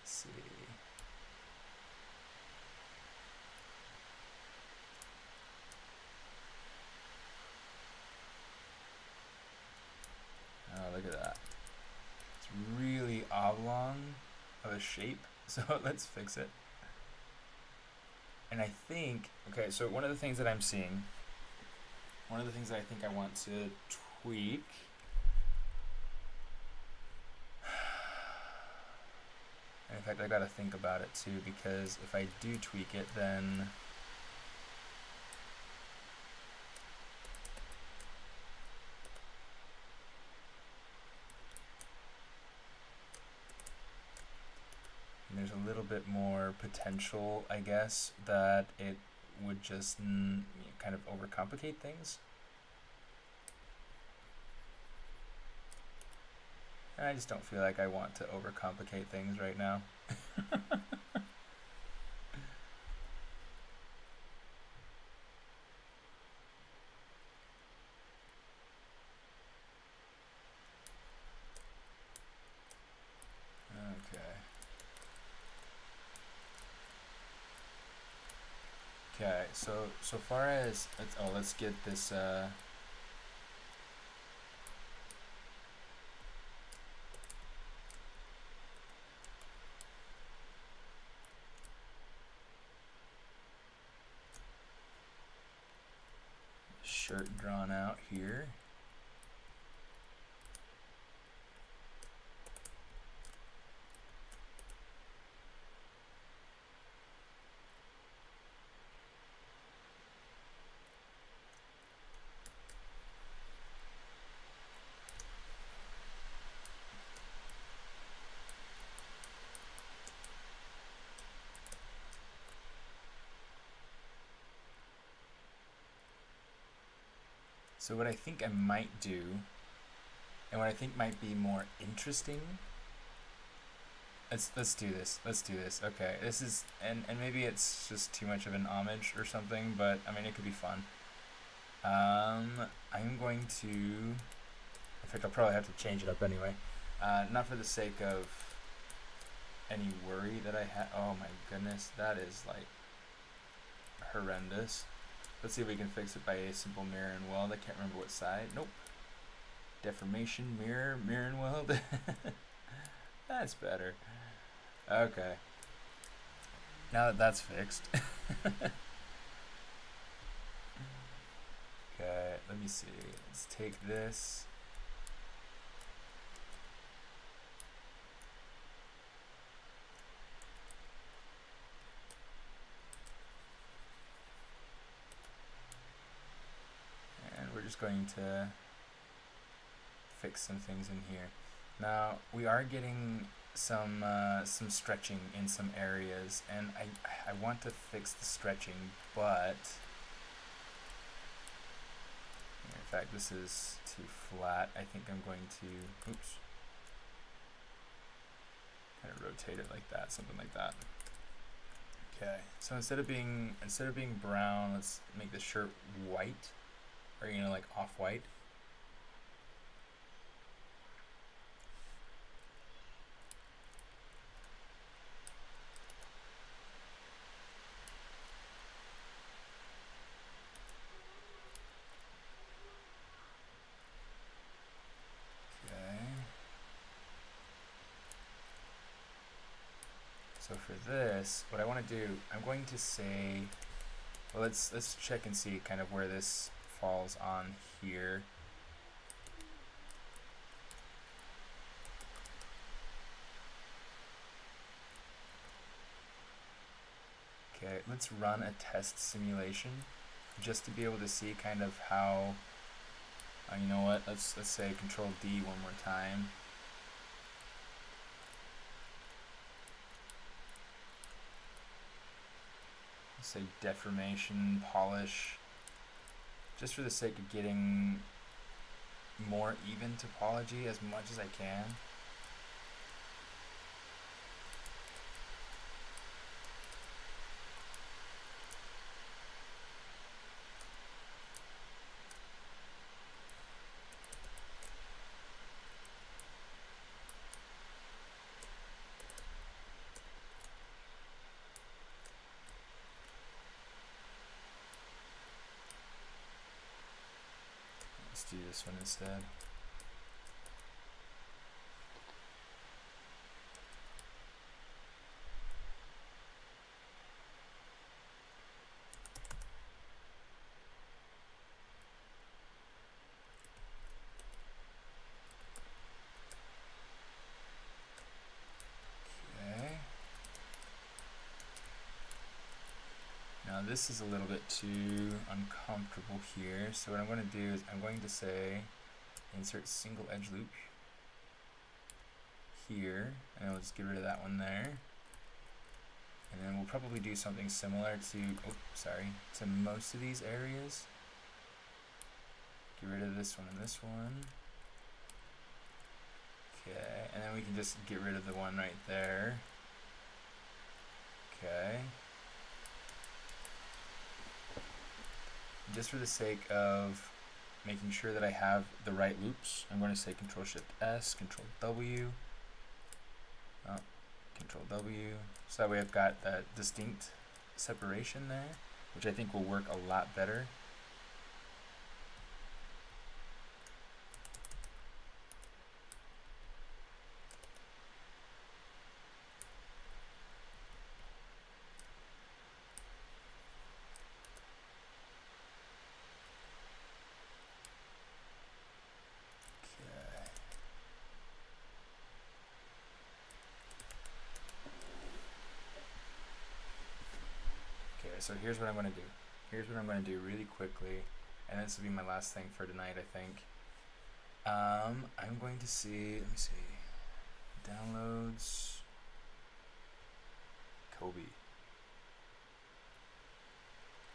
see. Oh, look at that. It's really oblong of a shape, so let's fix it. And I think, okay, so one of the things that I'm seeing, one of the things that I think I want to tweak, and in fact I gotta think about it too, because if I do tweak it, then there's a little bit more potential, I guess, that it would just kind of overcomplicate things. And I just don't feel like I want to overcomplicate things right now. Okay, so far as let's get this shirt drawn out here. So what I think I might do, and what I think might be more interesting, let's do this. Okay, this is, and maybe it's just too much of an homage or something, but I mean it could be fun. I'm going to, in fact I'll probably have to change it up anyway, not for the sake of any worry that I have. Oh my goodness, that is like horrendous. Let's see if we can fix it by a simple mirror and weld. I can't remember what side. Nope. Deformation, mirror and weld. That's better. Okay. Now that that's fixed. Okay, let me see. Let's take this. Just going to fix some things in here. Now we are getting some stretching in some areas, and I want to fix the stretching, but in fact, this is too flat. I think I'm going to, oops, kind of rotate it like that, something like that. Okay, so instead of being brown, let's make the shirt white, or like off-white. So for this, what I want to do, I'm going to say, well, let's check and see kind of where this falls on here. Okay, let's run a test simulation just to be able to see kind of how, you know what, let's say Control D one more time. Say deformation, polish, just for the sake of getting more even topology as much as I can. Let's do this one instead. Okay. Now this is a little bit too uncomfortable here, so what I'm going to do is I'm going to say insert single edge loop here, and I'll just get rid of that one there. And then we'll probably do something similar to most of these areas. Get rid of this one and this one. Okay, and then we can just get rid of the one right there. Okay. Just for the sake of making sure that I have the right loops, I'm going to say Control Shift S, Control W, Control W, so that way I've got that distinct separation there, which I think will work a lot better. So here's what I'm going to do. Here's what I'm going to do really quickly, and this will be my last thing for tonight, I think. I'm going to see, let me see, downloads, Kobe.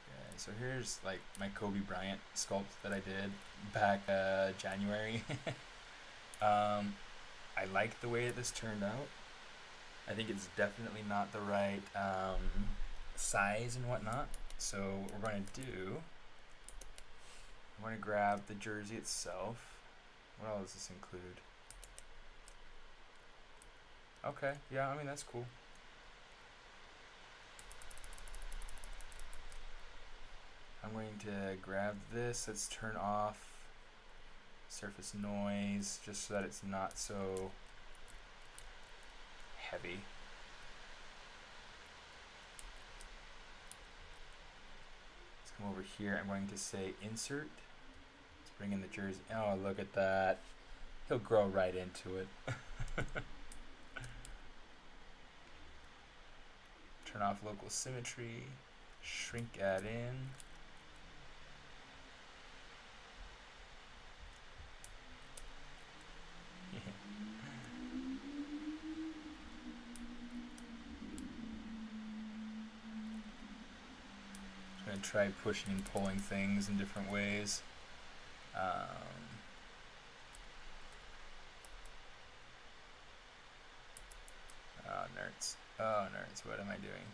Okay, so here's like my Kobe Bryant sculpt that I did back January. I like the way this turned out. I think it's definitely not the right size and whatnot. So what we're going to do, I'm going to grab the jersey itself. What all does this include? Okay, yeah, I mean that's cool. I'm going to grab this. Let's turn off surface noise just so that it's not so heavy. Over here, I'm going to say insert. Let's bring in the jersey. Oh, look at that. He'll grow right into it. Turn off local symmetry. Shrink add in. Try pushing and pulling things in different ways. Oh, nerds. Oh, nerds. What am I doing?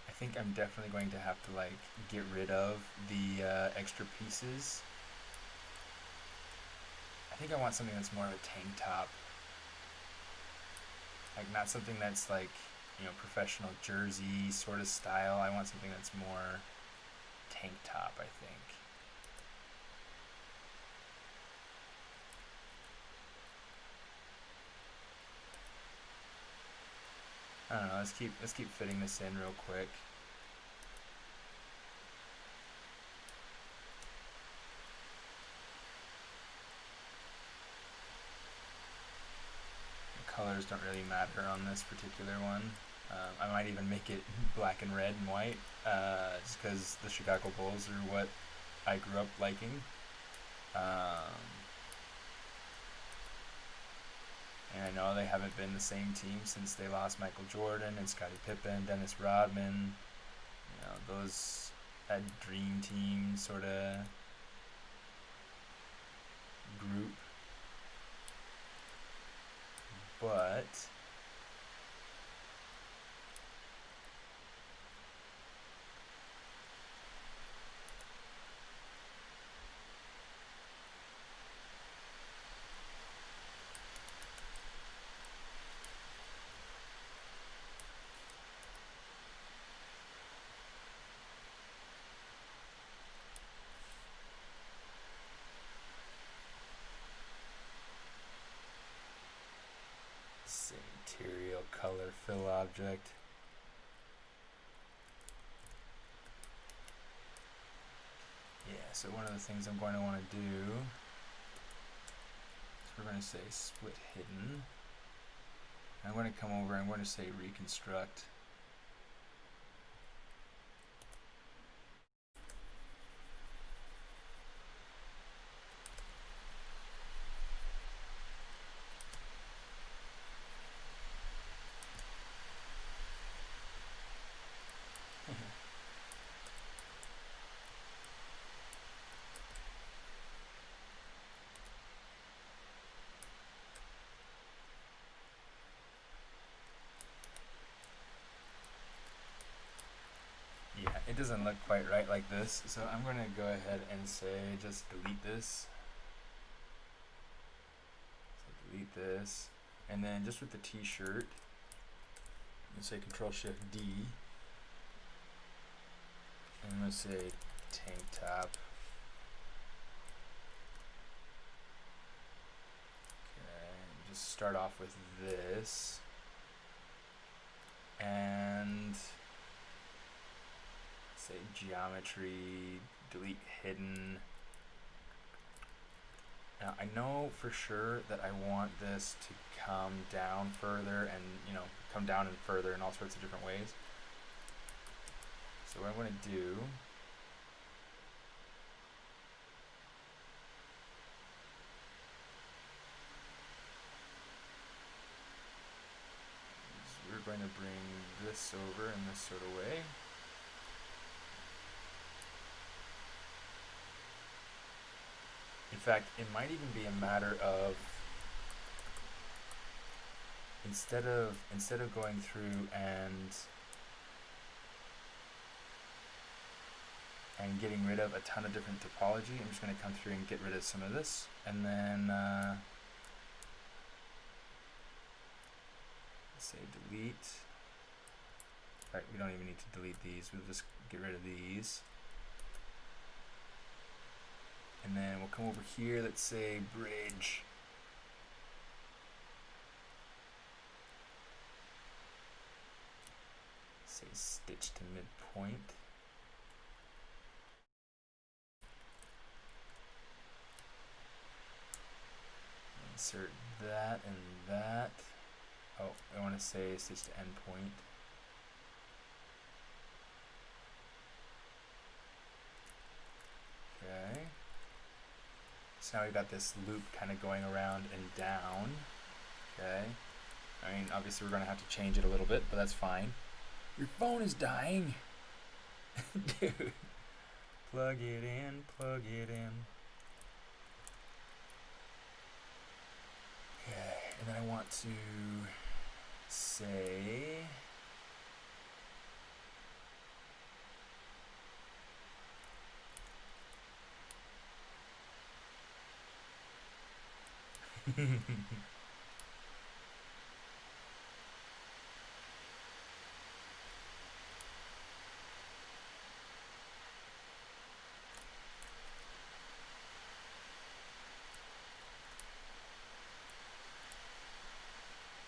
I think I'm definitely going to have to like get rid of the extra pieces. I think I want something that's more of a tank top. Like not something that's like, you know, professional jersey sort of style. I want something that's more tank top, I think. I don't know, let's keep fitting this in real quick. The colors don't really matter on this particular one. I might even make it black and red and white, just because the Chicago Bulls are what I grew up liking. And I know they haven't been the same team since they lost Michael Jordan and Scottie Pippen, Dennis Rodman. You know, that dream team sort of group. But material, color, fill object. Yeah, so one of the things I'm going to want to do is we're going to say split hidden. I'm going to come over and I'm going to say reconstruct. Yeah, it doesn't look quite right like this, so I'm going to go ahead and say just delete this. So delete this, and then just with the t-shirt, I'm going to say Control-Shift-D, and I'm going to say tank top. Okay, just start off with this, and say geometry, delete hidden. Now I know for sure that I want this to come down further and, you know, come down and further in all sorts of different ways. So what I'm going to do is we're going to bring this over in this sort of way. In fact, it might even be a matter of instead of going through and getting rid of a ton of different topology, I'm just going to come through and get rid of some of this, and then say delete. Alright, we don't even need to delete these, we'll just get rid of these. And then we'll come over here, let's say bridge. Say stitch to midpoint. Insert that and that. Oh, I want to say stitch to endpoint. Okay. So now we've got this loop kind of going around and down. Okay. I mean, obviously we're going to have to change it a little bit, but that's fine. Your phone is dying. Dude. Plug it in, plug it in. Okay, and then I want to say...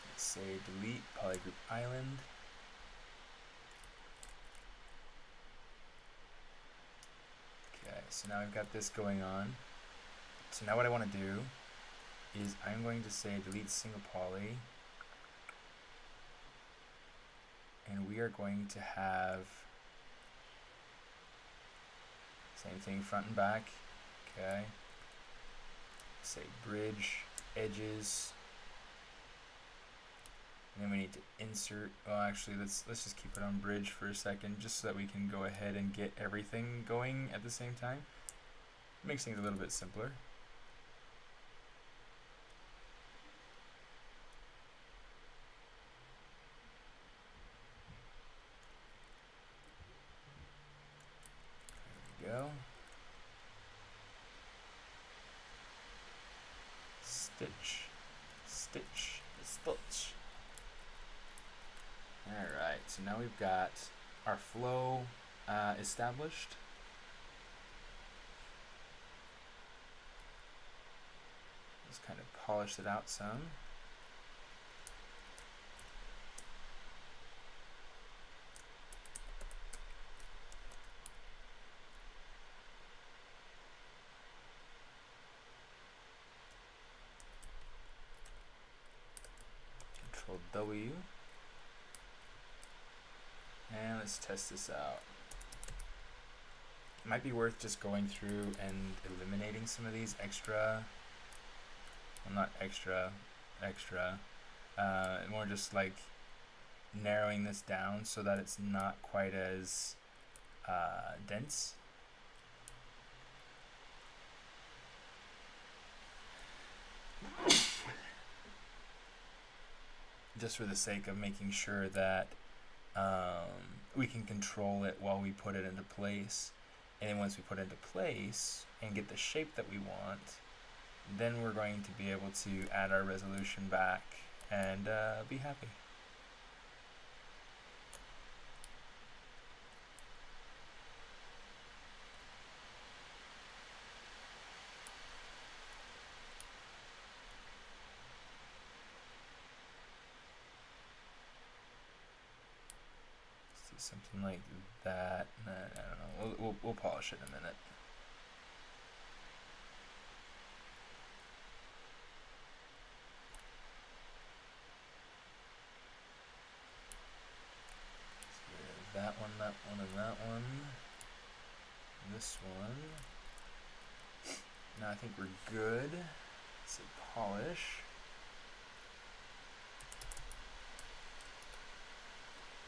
Let's say delete polygroup island. Okay, so now we've got this going on. So now what I want to do is I'm going to say delete single poly, and we are going to have same thing front and back. Okay, say bridge edges, and then we need to insert. Well, actually, let's just keep it on bridge for a second, just so that we can go ahead and get everything going at the same time. Makes things a little bit simpler. Go. Stitch, stitch, stitch. Alright, so now we've got our flow established. Just kind of polish it out some. Control W. And let's test this out. It might be worth just going through and eliminating some of these extra, well, not extra, more just like narrowing this down so that it's not quite as dense. Just for the sake of making sure that we can control it while we put it into place. And then once we put it into place and get the shape that we want, then we're going to be able to add our resolution back and be happy. Something like that. I don't know. We'll polish it in a minute. So that one, and that one. This one. Now I think we're good. So polish.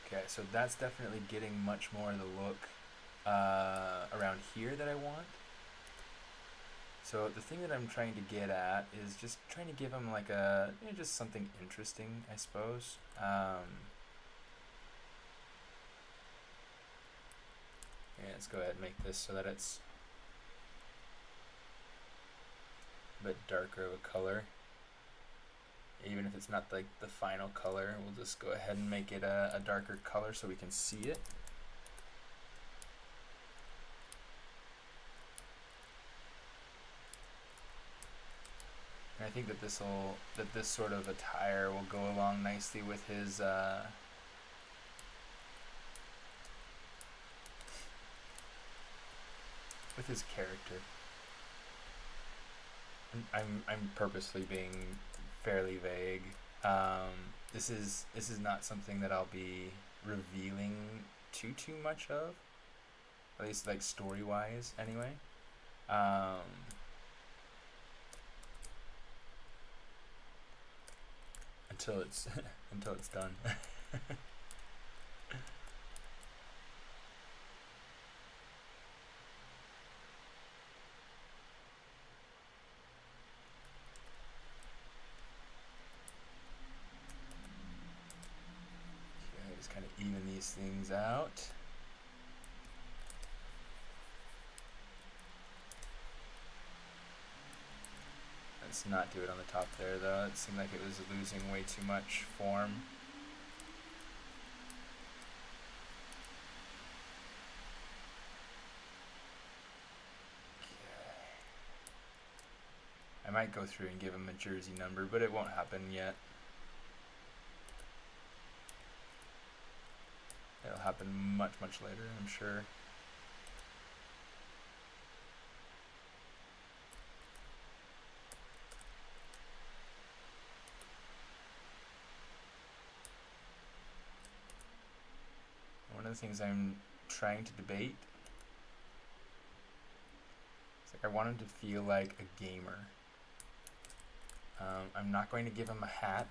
Okay, so that's definitely getting much more of the look around here that I want. So the thing that I'm trying to get at is just trying to give them like a, just something interesting, I suppose. Yeah, let's go ahead and make this so that it's a bit darker of a color. Even if it's not like the final color, we'll just go ahead and make it a darker color so we can see it. And I think that this sort of attire will go along nicely with his character. I'm purposely being fairly vague. This is not something that I'll be revealing too much of, at least like story wise anyway. Until it's until it's done. Okay, just kind of even these things out. Let's not do it on the top there though. It seemed like it was losing way too much form. I might go through and give him a jersey number, but it won't happen yet. It'll happen much, much later, I'm sure. One of the things I'm trying to debate is like I want him to feel like a gamer. I'm not going to give him a hat,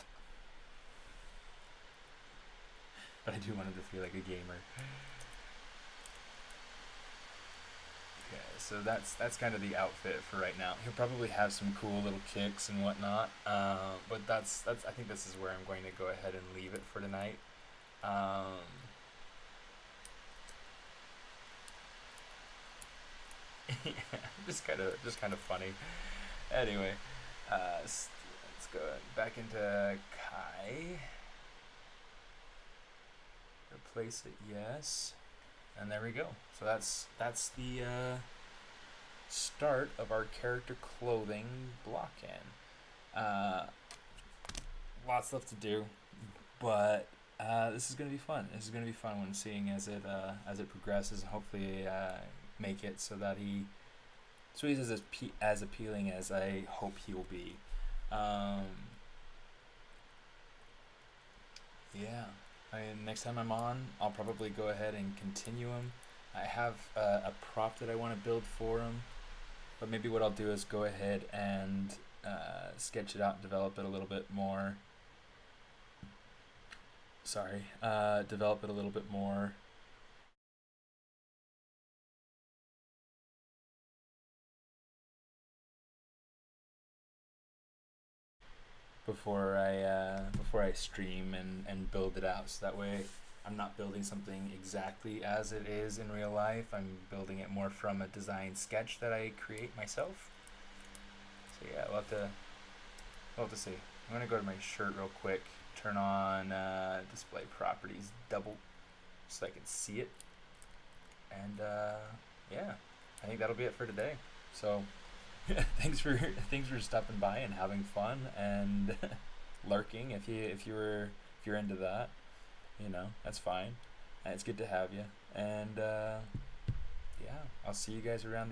but I do want him to feel like a gamer. Okay, so that's kind of the outfit for right now. He'll probably have some cool little kicks and whatnot, but that's I think this is where I'm going to go ahead and leave it for tonight. Yeah, just kind of funny. Anyway, let's go back into Kai. Replace it, yes, and there we go. So that's the start of our character clothing block-in. Lots left to do, but this is gonna be fun. This is gonna be fun when seeing as it progresses, and hopefully make it so that he's as appealing as I hope he will be. Yeah. Next time I'm on, I'll probably go ahead and continue him. I have a prop that I want to build for him, but maybe what I'll do is go ahead and sketch it out, develop it a little bit more. Develop it a little bit more. Before I stream and build it out, so that way I'm not building something exactly as it is in real life. I'm building it more from a design sketch that I create myself. So yeah, we'll have to see. I'm gonna go to my shirt real quick, turn on display properties double so I can see it, and yeah, I think that'll be it for today. So thanks for stopping by and having fun and lurking. If you're into that, that's fine. And it's good to have you. And yeah, I'll see you guys around the